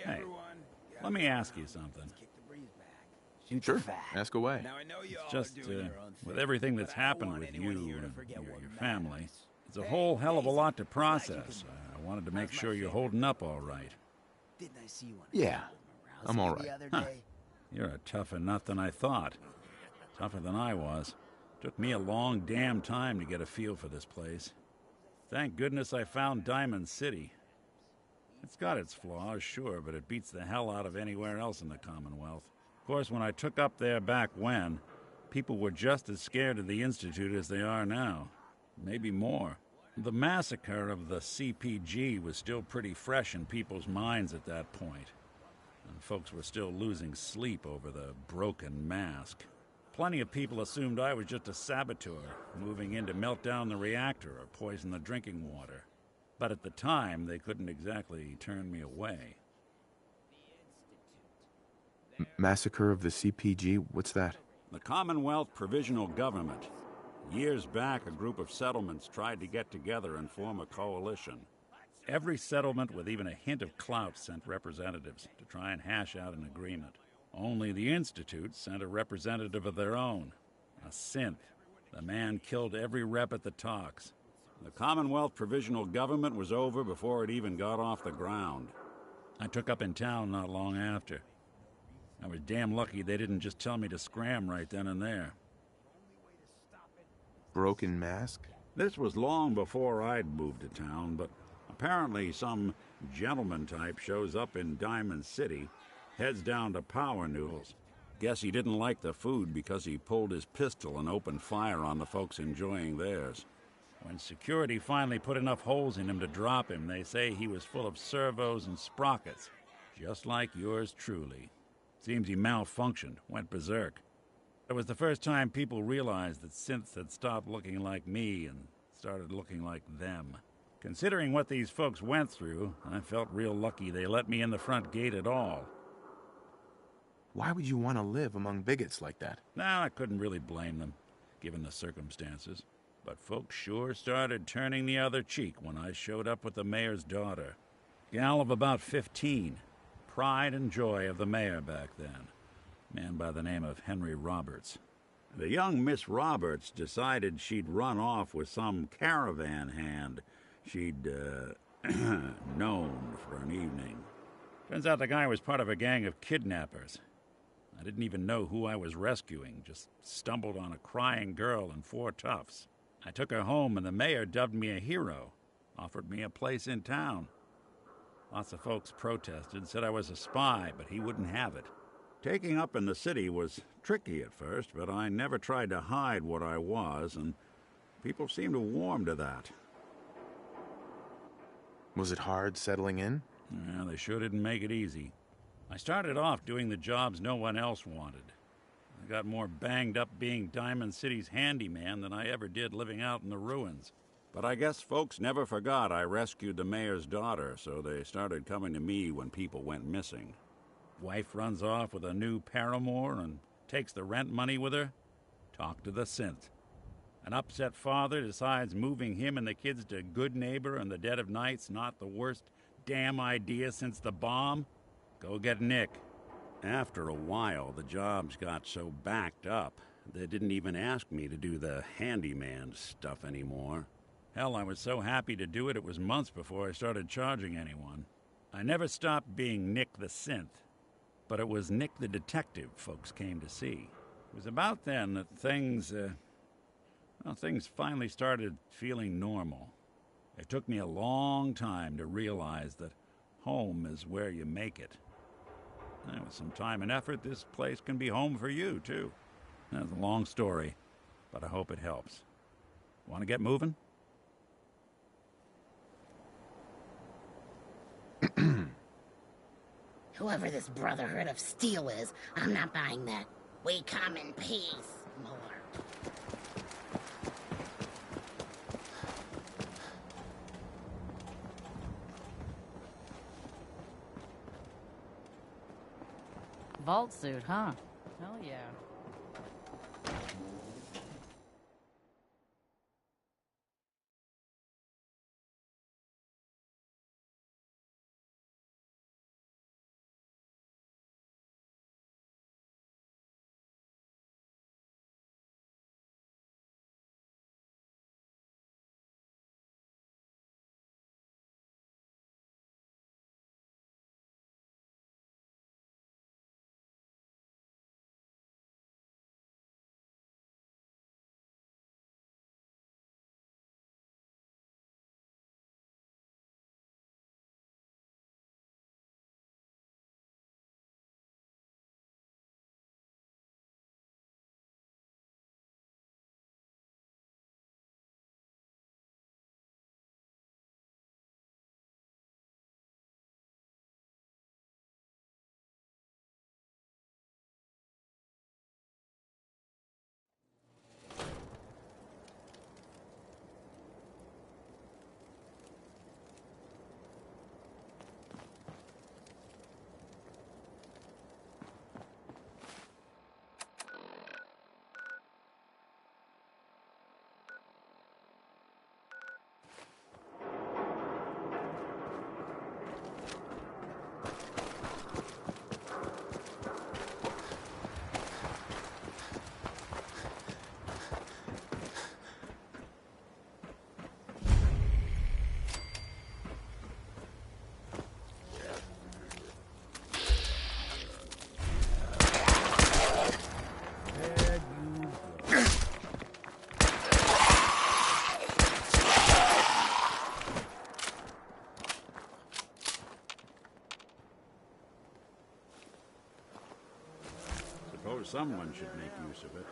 Hey, let me ask you something. Sure, ask away. It's just, with everything that's happened with you and your family, it's a whole hell of a lot to process. I wanted to make sure you're holding up all right. Yeah, I'm all right. Huh. You're a tougher nut than I thought. Tougher than I was. Took me a long damn time to get a feel for this place. Thank goodness I found Diamond City. It's got its flaws, sure, but it beats the hell out of anywhere else in the Commonwealth. Of course, when I took up there back when, people were just as scared of the Institute as they are now. Maybe more. The massacre of the CPG was still pretty fresh in people's minds at that point, and folks were still losing sleep over the broken mask. Plenty of people assumed I was just a saboteur, moving in to melt down the reactor or poison the drinking water. But at the time, they couldn't exactly turn me away. Massacre of the CPG? What's that? The Commonwealth Provisional Government. Years back, a group of settlements tried to get together and form a coalition. Every settlement with even a hint of clout sent representatives to try and hash out an agreement. Only the Institute sent a representative of their own, a synth. The man killed every rep at the talks. The Commonwealth Provisional Government was over before it even got off the ground. I took up in town not long after. I was damn lucky they didn't just tell me to scram right then and there. Broken mask? This was long before I'd moved to town, but apparently some gentleman type shows up in Diamond City, heads down to Power Noodles. Guess he didn't like the food because he pulled his pistol and opened fire on the folks enjoying theirs. When security finally put enough holes in him to drop him, they say he was full of servos and sprockets, just like yours truly. Seems he malfunctioned, went berserk. It was the first time people realized that synths had stopped looking like me and started looking like them. Considering what these folks went through, I felt real lucky they let me in the front gate at all. Why would you want to live among bigots like that? No, I couldn't really blame them, given the circumstances. But folks sure started turning the other cheek when I showed up with the mayor's daughter. Gal of about 15. Pride and joy of the mayor back then. Man by the name of Henry Roberts. The young Miss Roberts decided she'd run off with some caravan hand she'd, known for an evening. Turns out the guy was part of a gang of kidnappers. I didn't even know who I was rescuing, just stumbled on a crying girl and 4 toughs. I took her home, and the mayor dubbed me a hero, offered me a place in town. Lots of folks protested, said I was a spy, but he wouldn't have it. Taking up in the city was tricky at first, but I never tried to hide what I was, and people seemed to warm to that. Was it hard settling in? Yeah, they sure didn't make it easy. I started off doing the jobs no one else wanted. I got more banged up being Diamond City's handyman than I ever did living out in the ruins. But I guess folks never forgot I rescued the mayor's daughter, so they started coming to me when people went missing. Wife runs off with a new paramour and takes the rent money with her. Talk to the synth. An upset father decides moving him and the kids to Good Neighbor in the dead of night's not the worst damn idea since the bomb. Go get Nick. After a while, the jobs got so backed up, they didn't even ask me to do the handyman stuff anymore. Hell, I was so happy to do it, it was months before I started charging anyone. I never stopped being Nick the Synth, but it was Nick the Detective folks came to see. It was about then that things finally started feeling normal. It took me a long time to realize that home is where you make it. And with some time and effort, this place can be home for you, too. That's a long story, but I hope it helps. Want to get moving? Whoever this Brotherhood of Steel is, I'm not buying that. We come in peace. More. Vault suit, huh? Hell yeah. suppose someone should make use of it.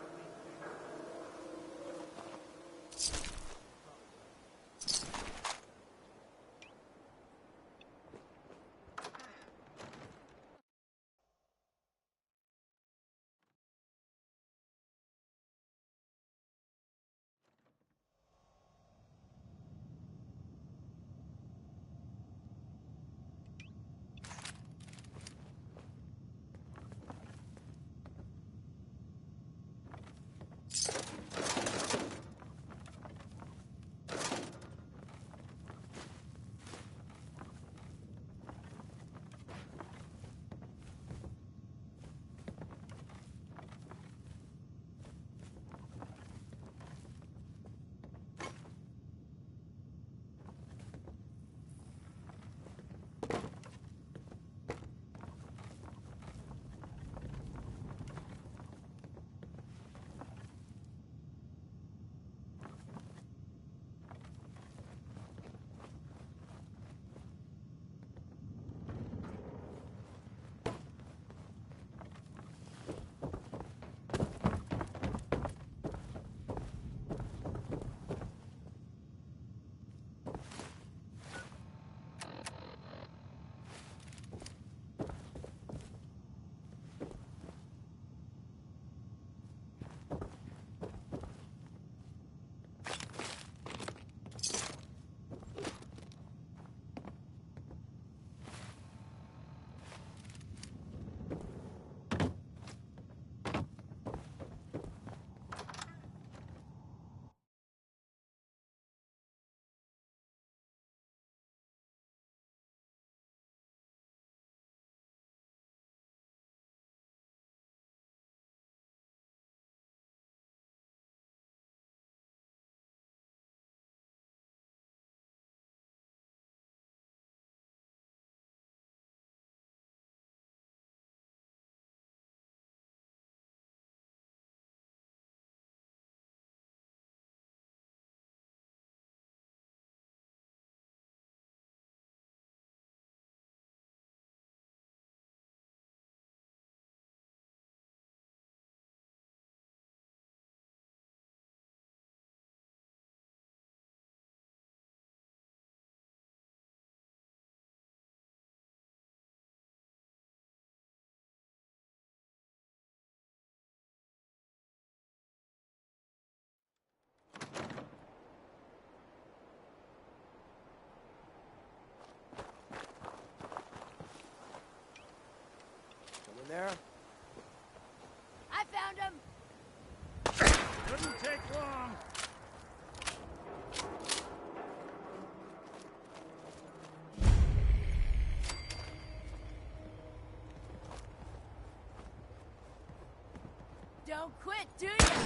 There? I found him! Couldn't take long. Don't quit, do ya?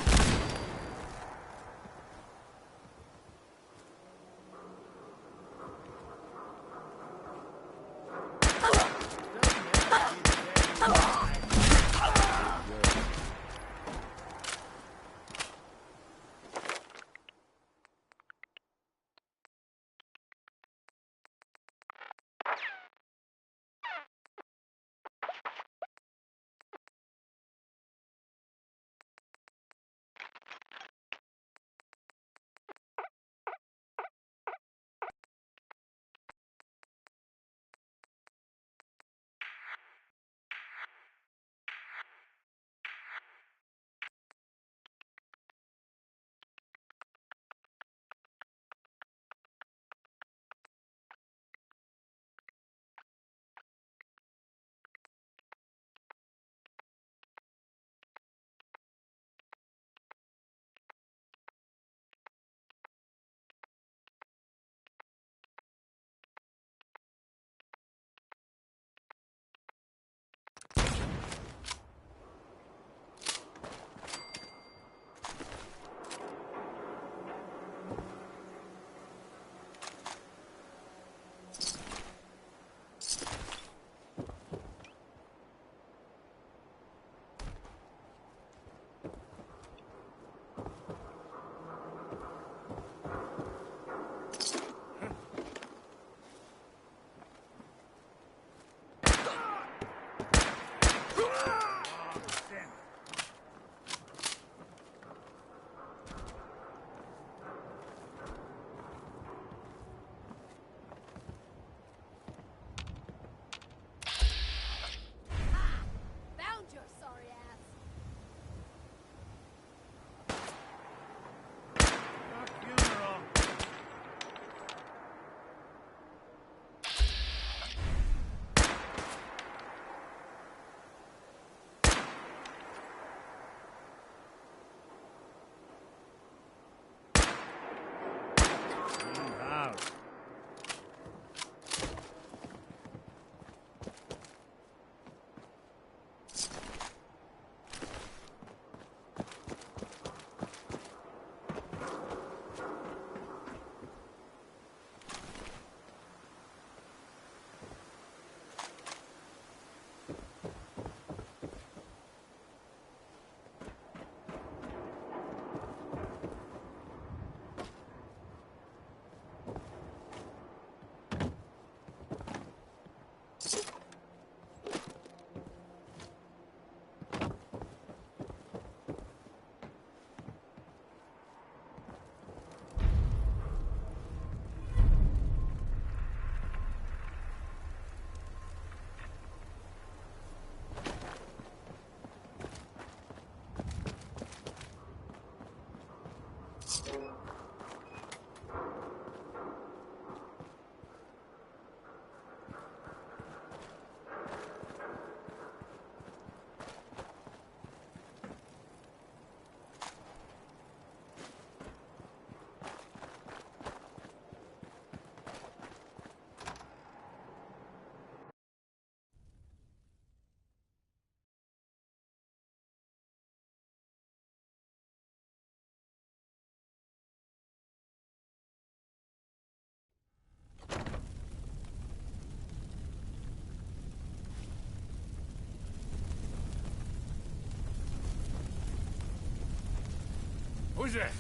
Who's it?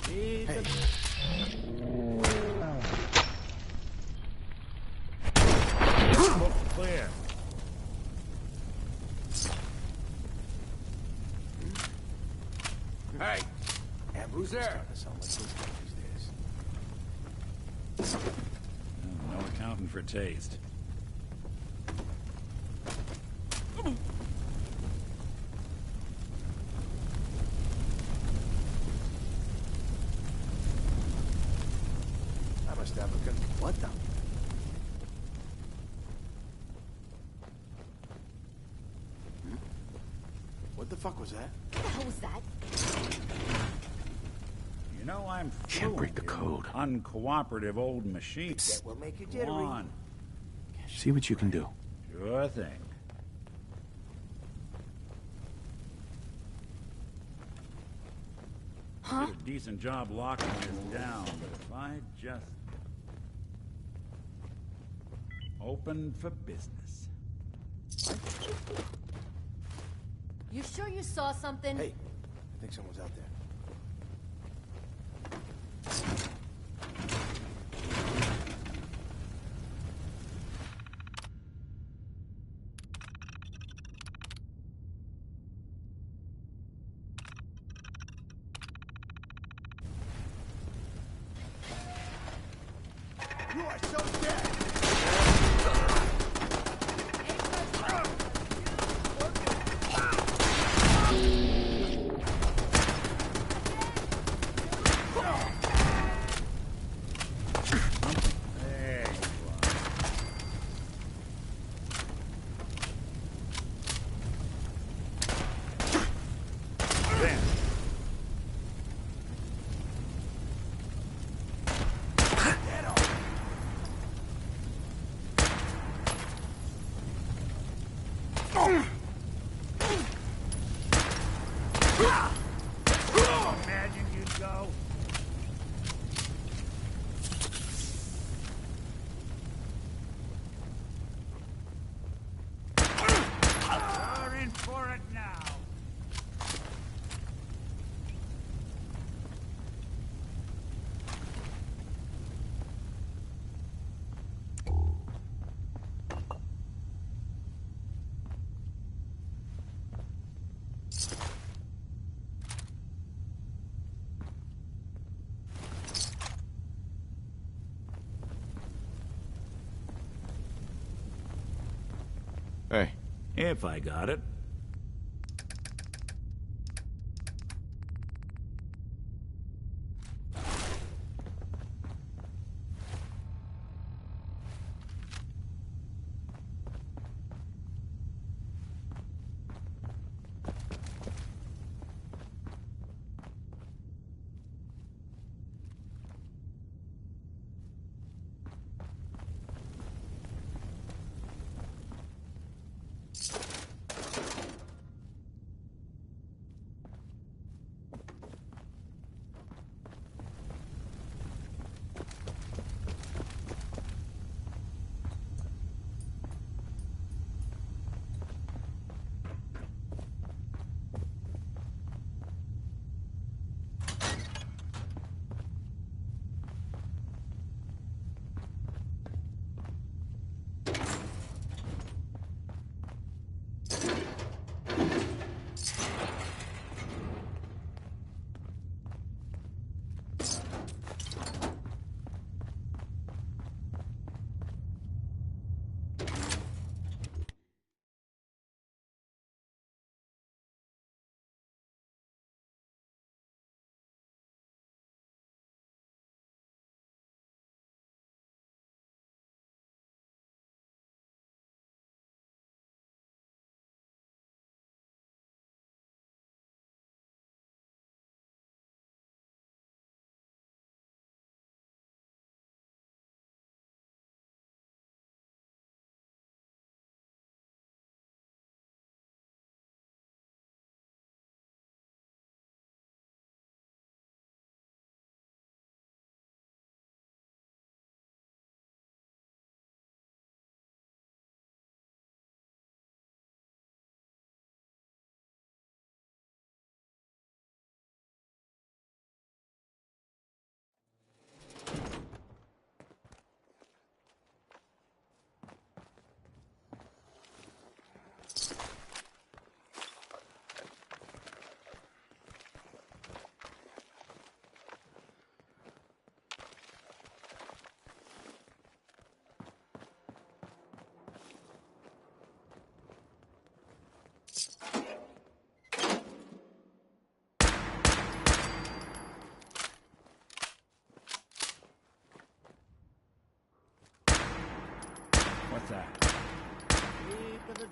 Hey. Smoke clear. Hey, and who's there? No accounting for taste. I must have a good... What the... What the fuck was that? What the hell was that? You know I'm Can't break the fluent in uncooperative old machines. That will make you Come jittery. on. See what you can do. Sure thing. Huh? Did a decent job locking this down, but if I just open for business. You sure you saw something? Hey, I think someone's out there. You are so dead! There you are. There. Imagine you'd go. You're in for it now. Hey. If I got it.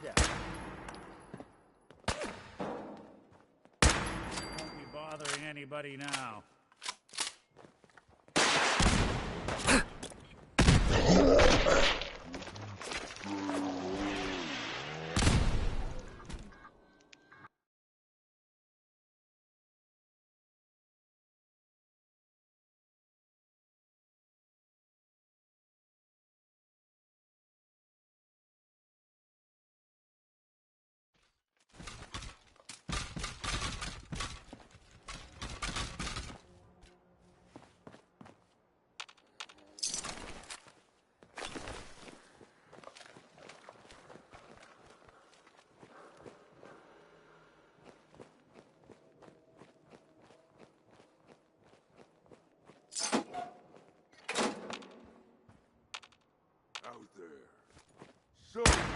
death. Won't be bothering anybody now. Out there. Somewhere.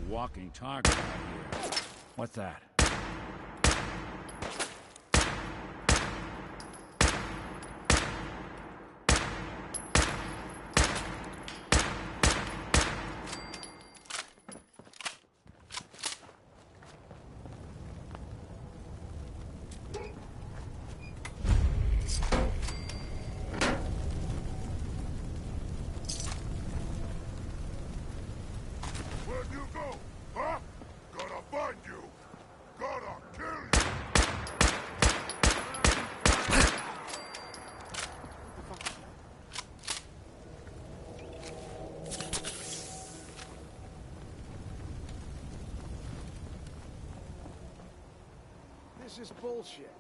Walking target out here. What's that? Where'd you go? Huh? Gotta find you. Gotta kill you. This is bullshit.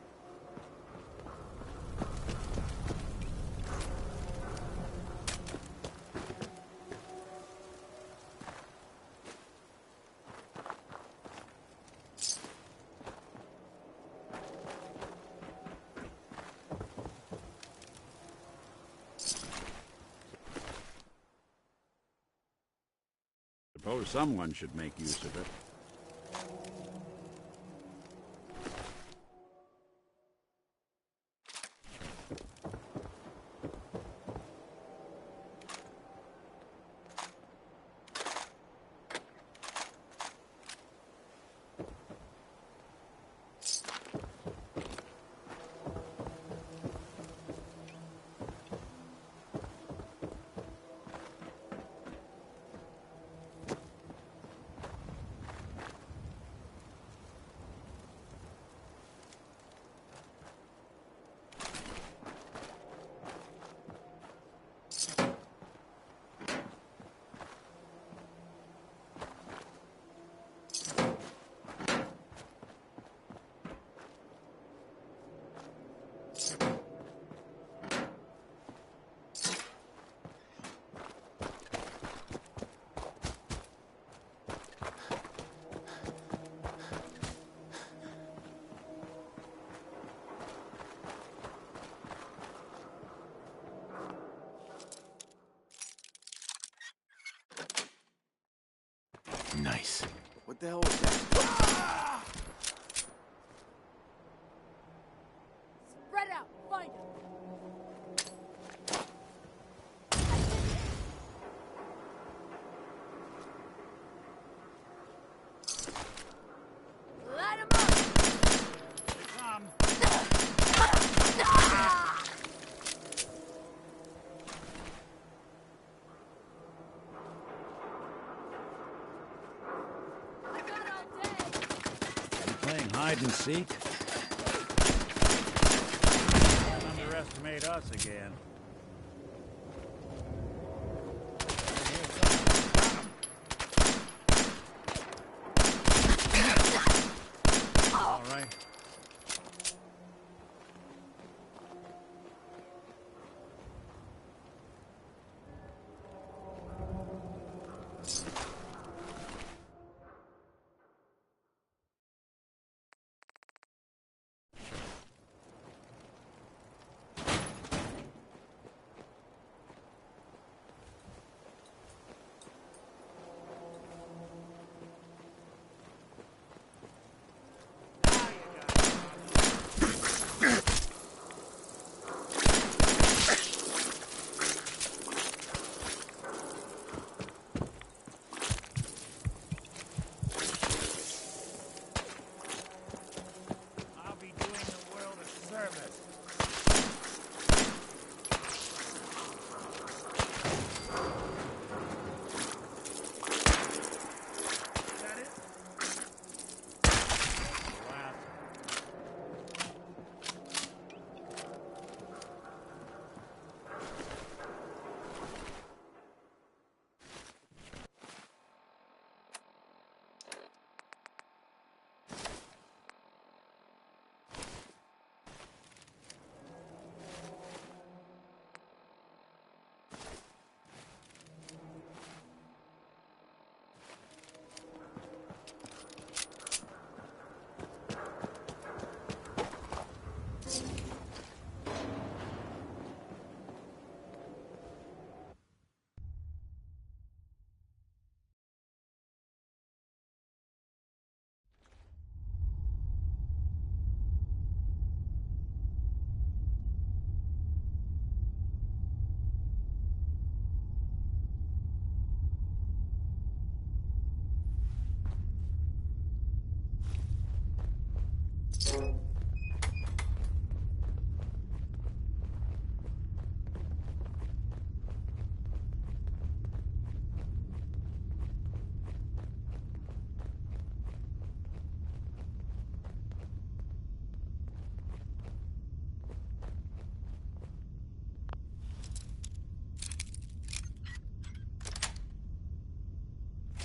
Suppose someone should make use of it. Nice. What the hell was that? Spread out. Find him. Light him up. Here come. hide and seek. Don't underestimate us again. All right.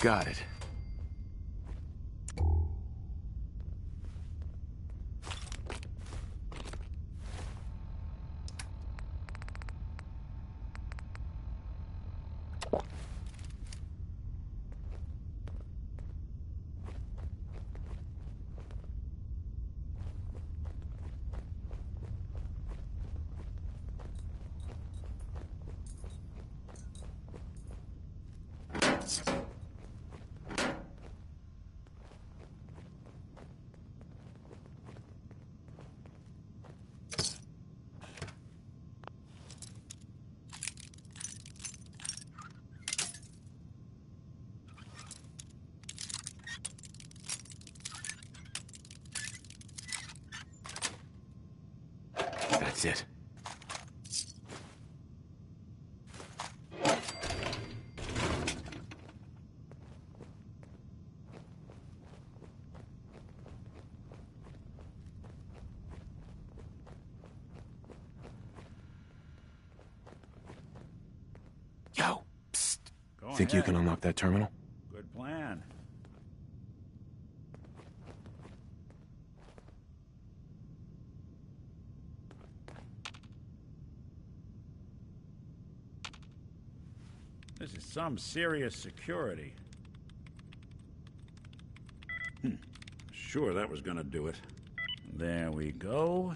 Got it. That's it. Yo, psst. Think you can unlock that terminal? Good plan. This is some serious security. Sure, that was gonna do it. There we go.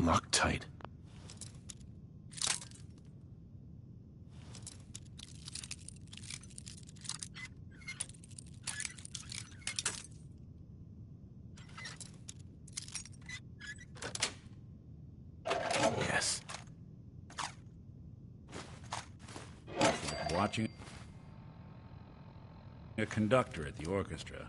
Loctite. Yes. Watching a conductor at the orchestra.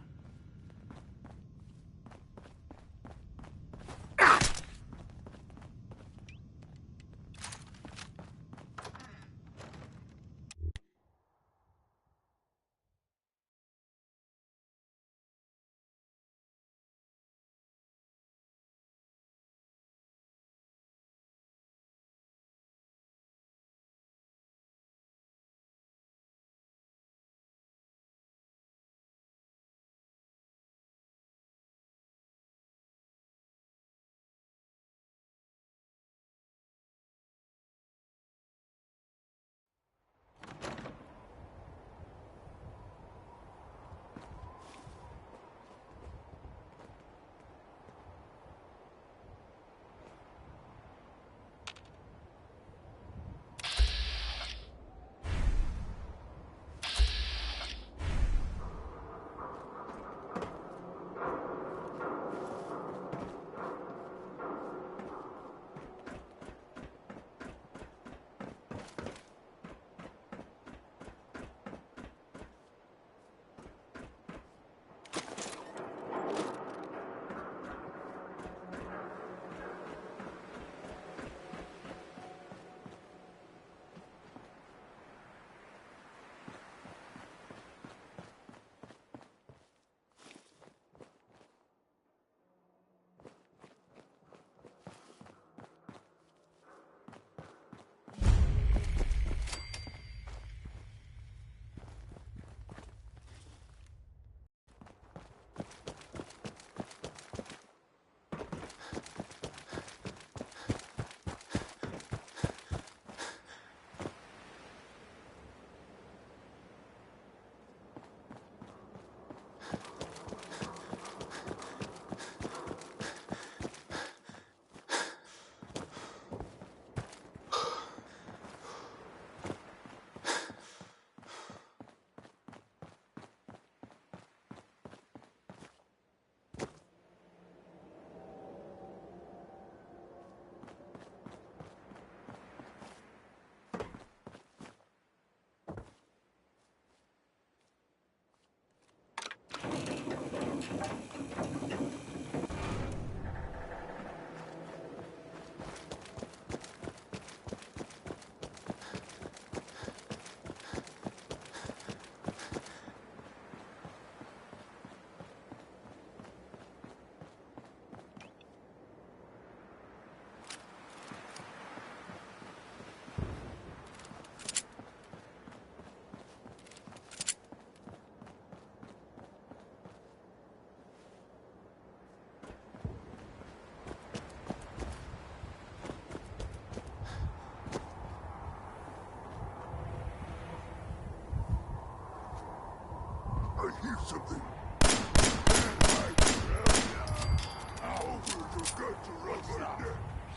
I hear something.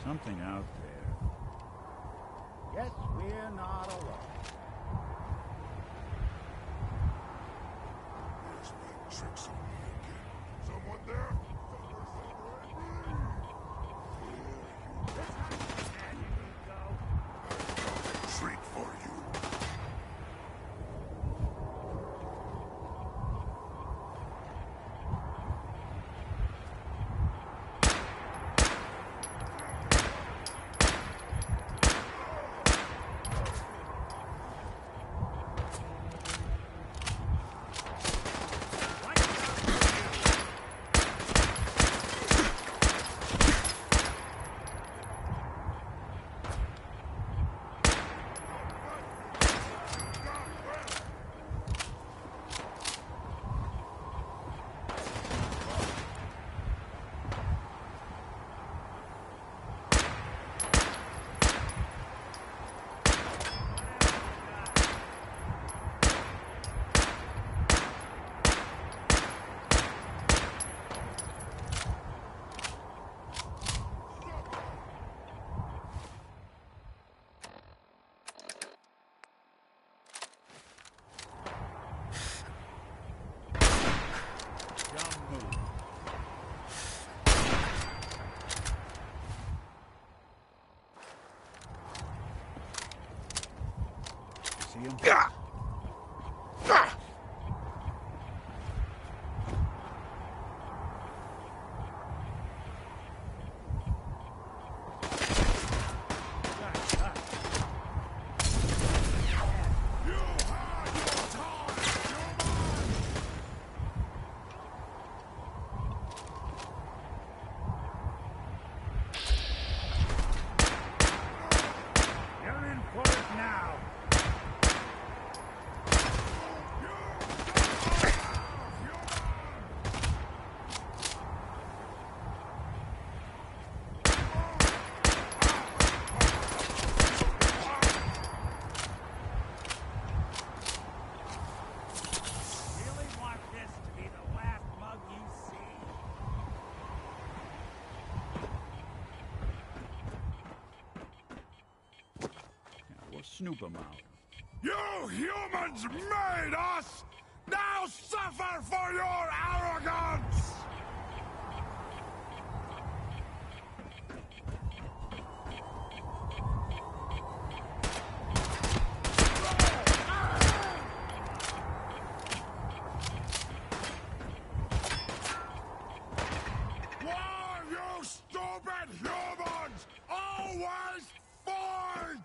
Something out there. Guess we're not alone. This man tricks on me again. Someone there? Treat for you. medium. Snoop him out. You humans made us! Now suffer for your arrogance! Why, you stupid humans! Always fight!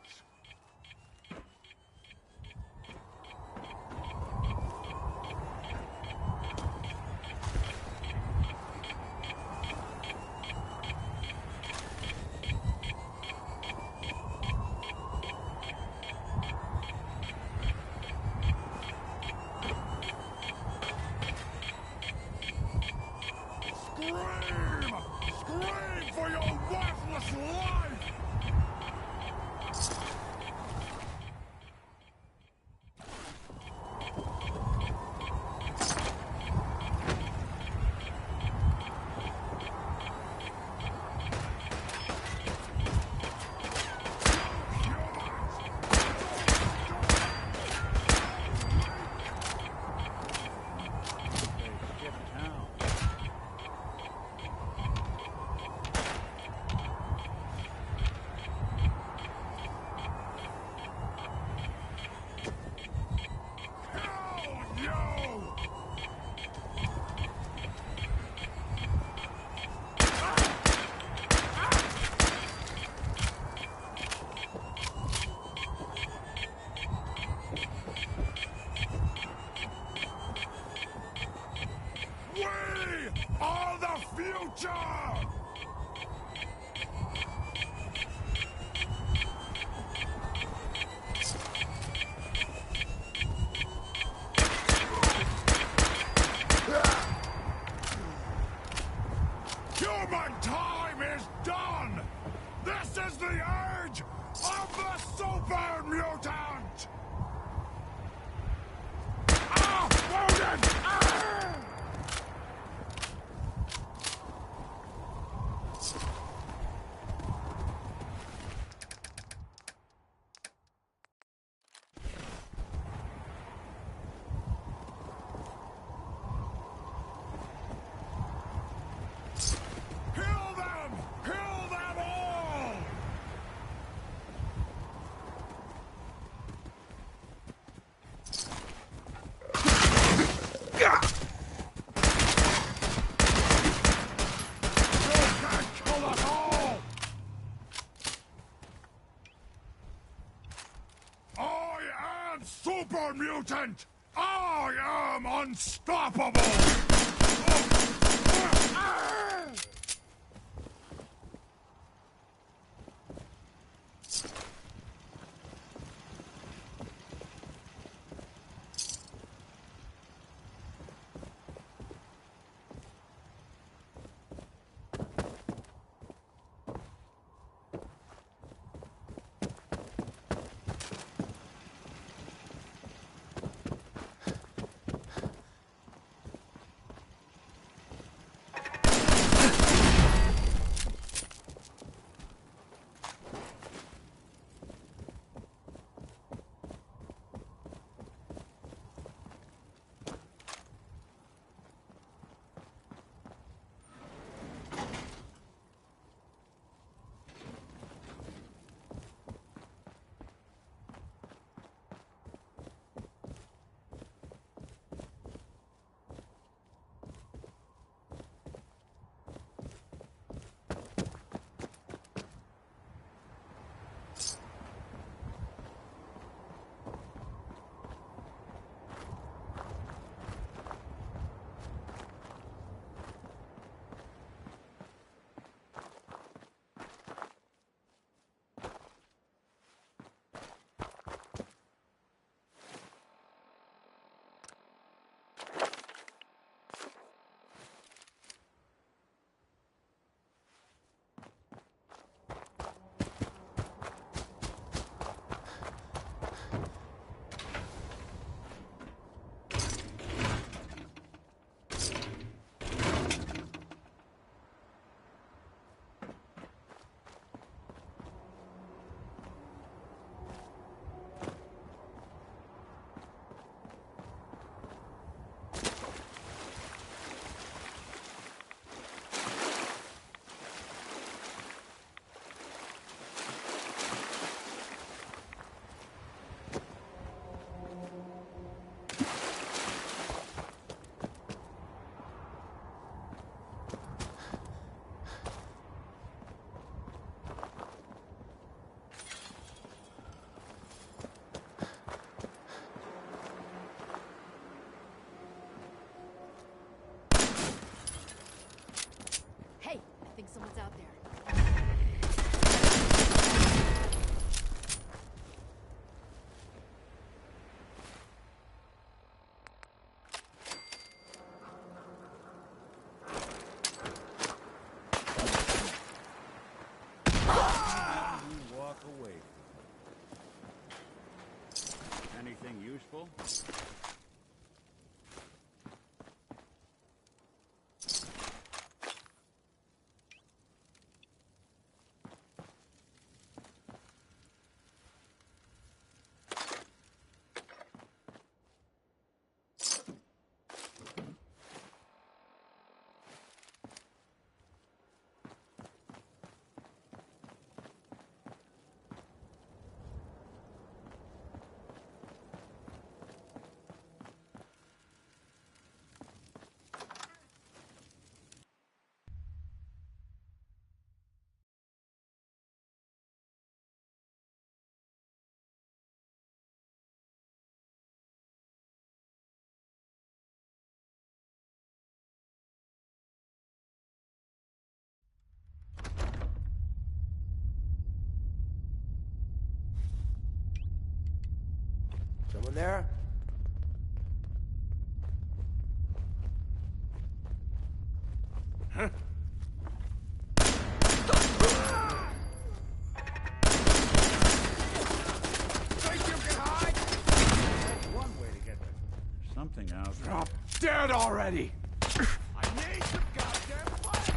Scream for your worthless life! All the future! Human time is done! This is the age of the super mutant! Wounded! Super mutant! I am unstoppable! anything useful? Someone there? Huh? Think you can hide? That's one way to get there. There's something out there. Drop dead already! I need some goddamn fire!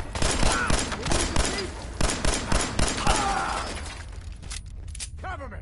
We need some people! Cover me!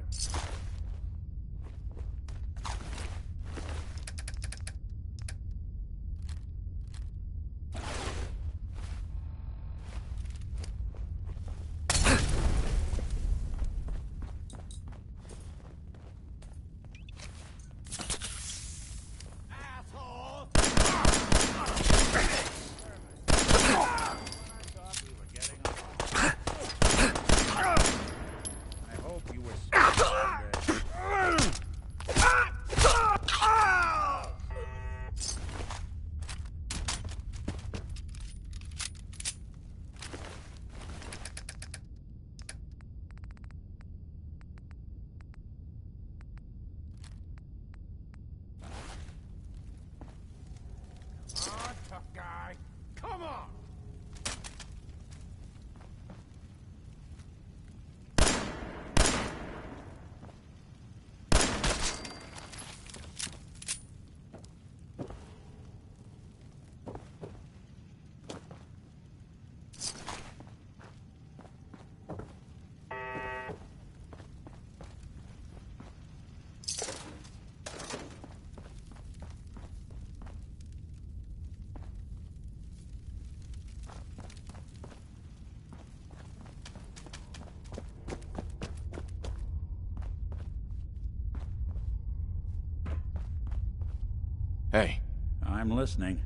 Guy, come on! Hey. I'm listening.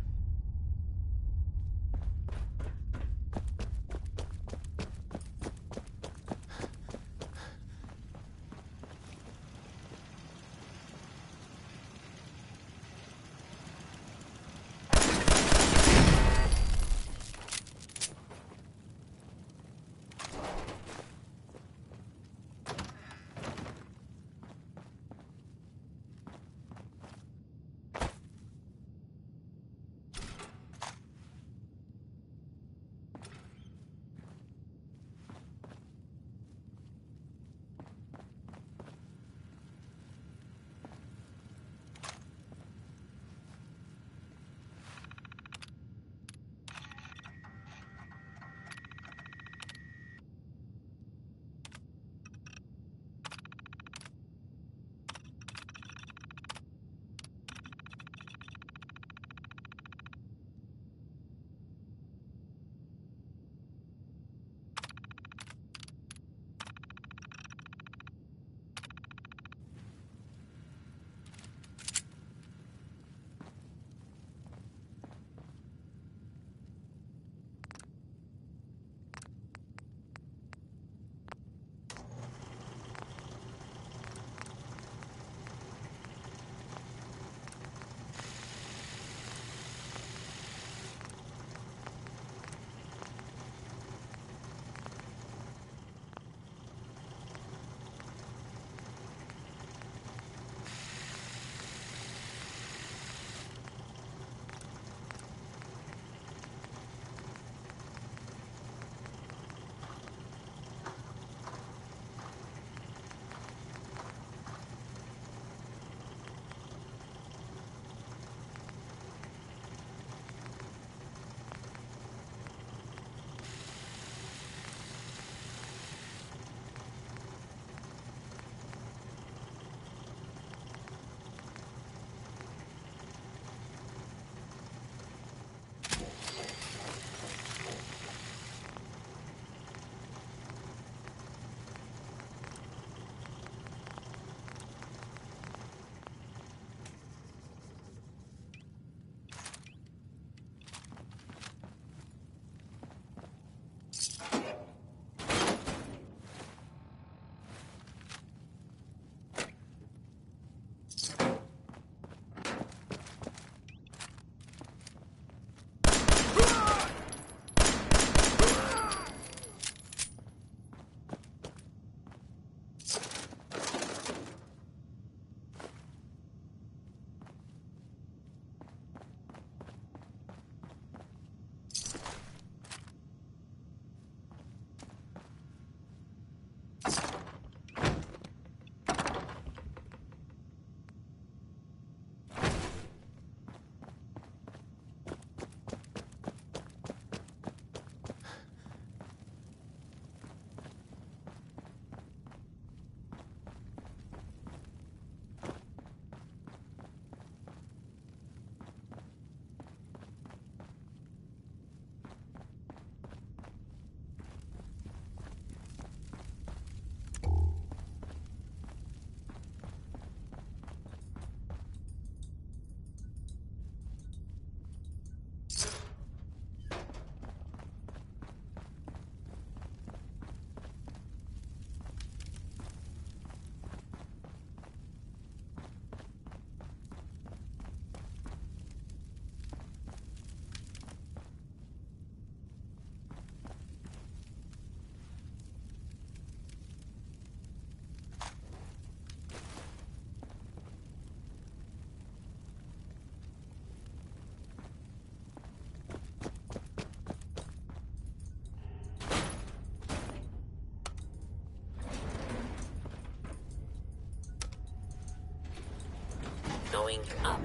Going up.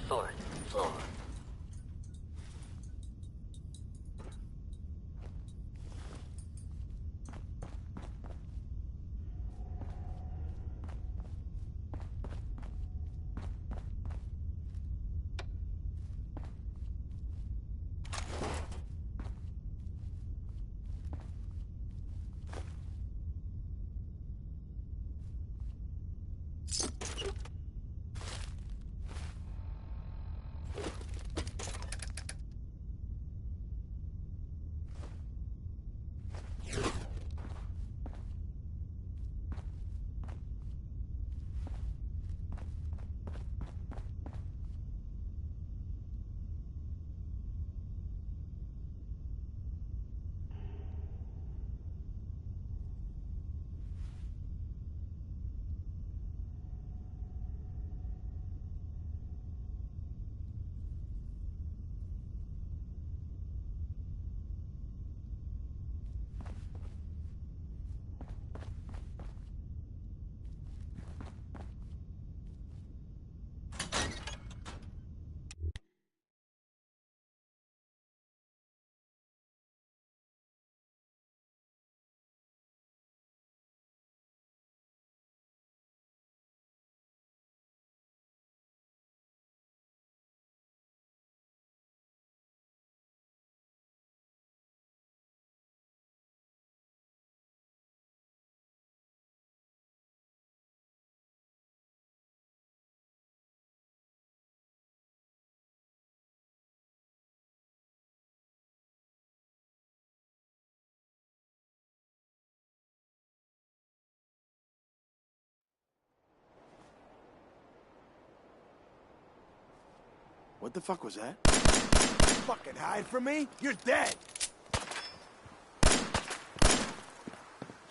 4th floor. What the fuck was that? Fucking hide from me? You're dead!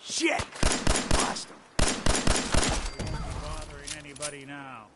Shit! Lost him. Not bothering anybody now.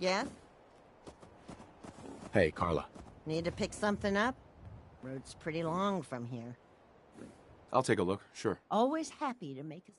Yes? Hey, Carla. Need to pick something up? Road's pretty long from here. I'll take a look, sure. Always happy to make a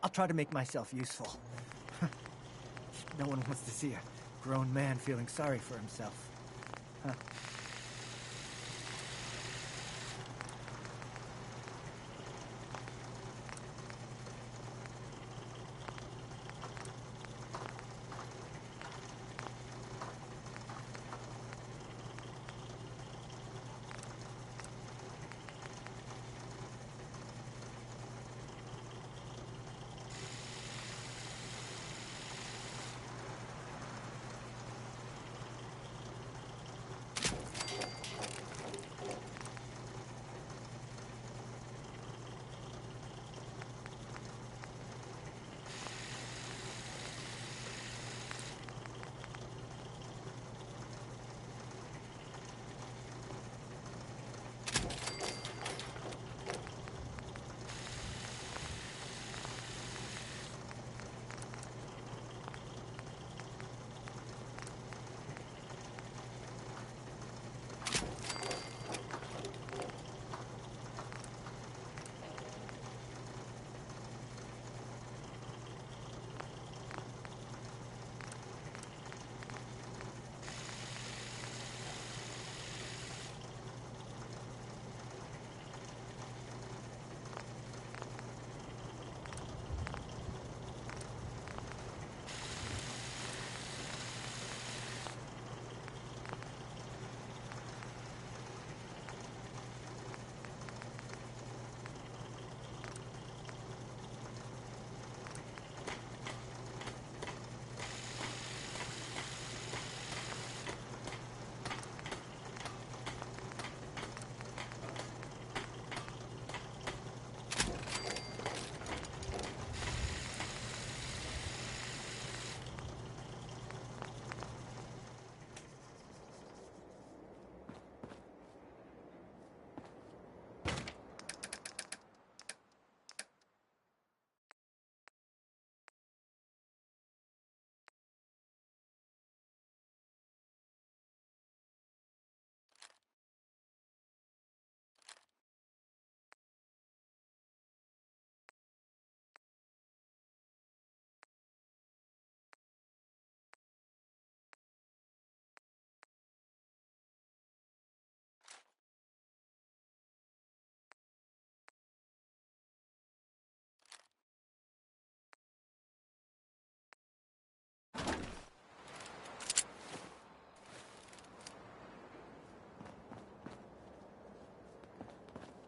I'll try to make myself useful. No one wants to see a grown man feeling sorry for himself. Huh.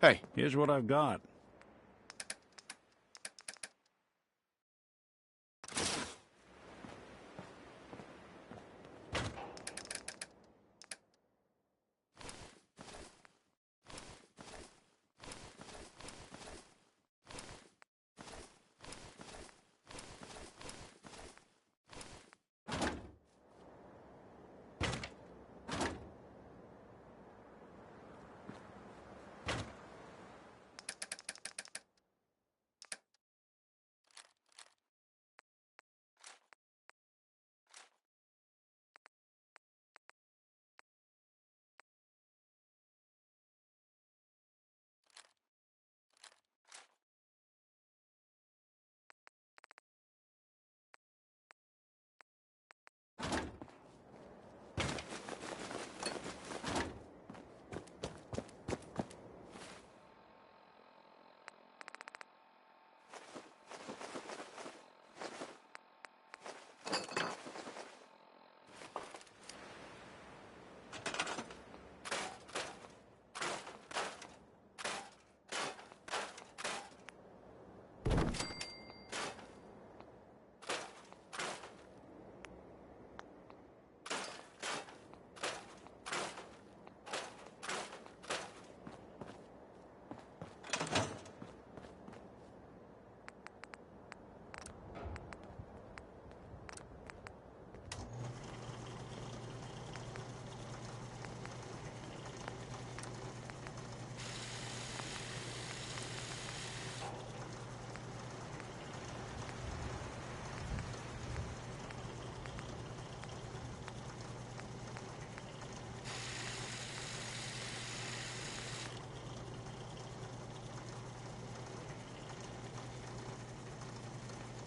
Hey, here's what I've got.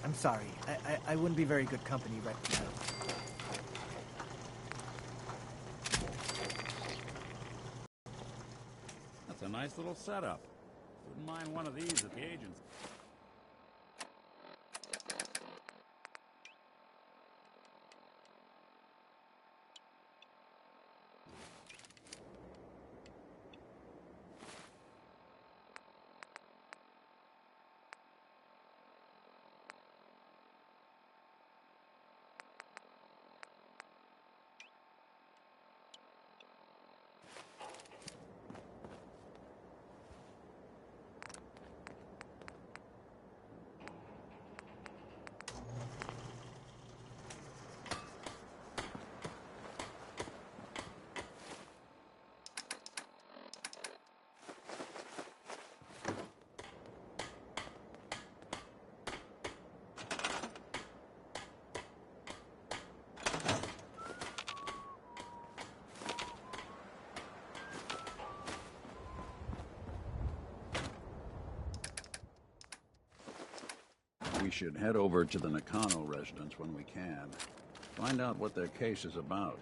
I'm sorry. I wouldn't be very good company right now. That's a nice little setup. Wouldn't mind one of these at the agency. We should head over to the Nakano residence when we can. Find out what their case is about.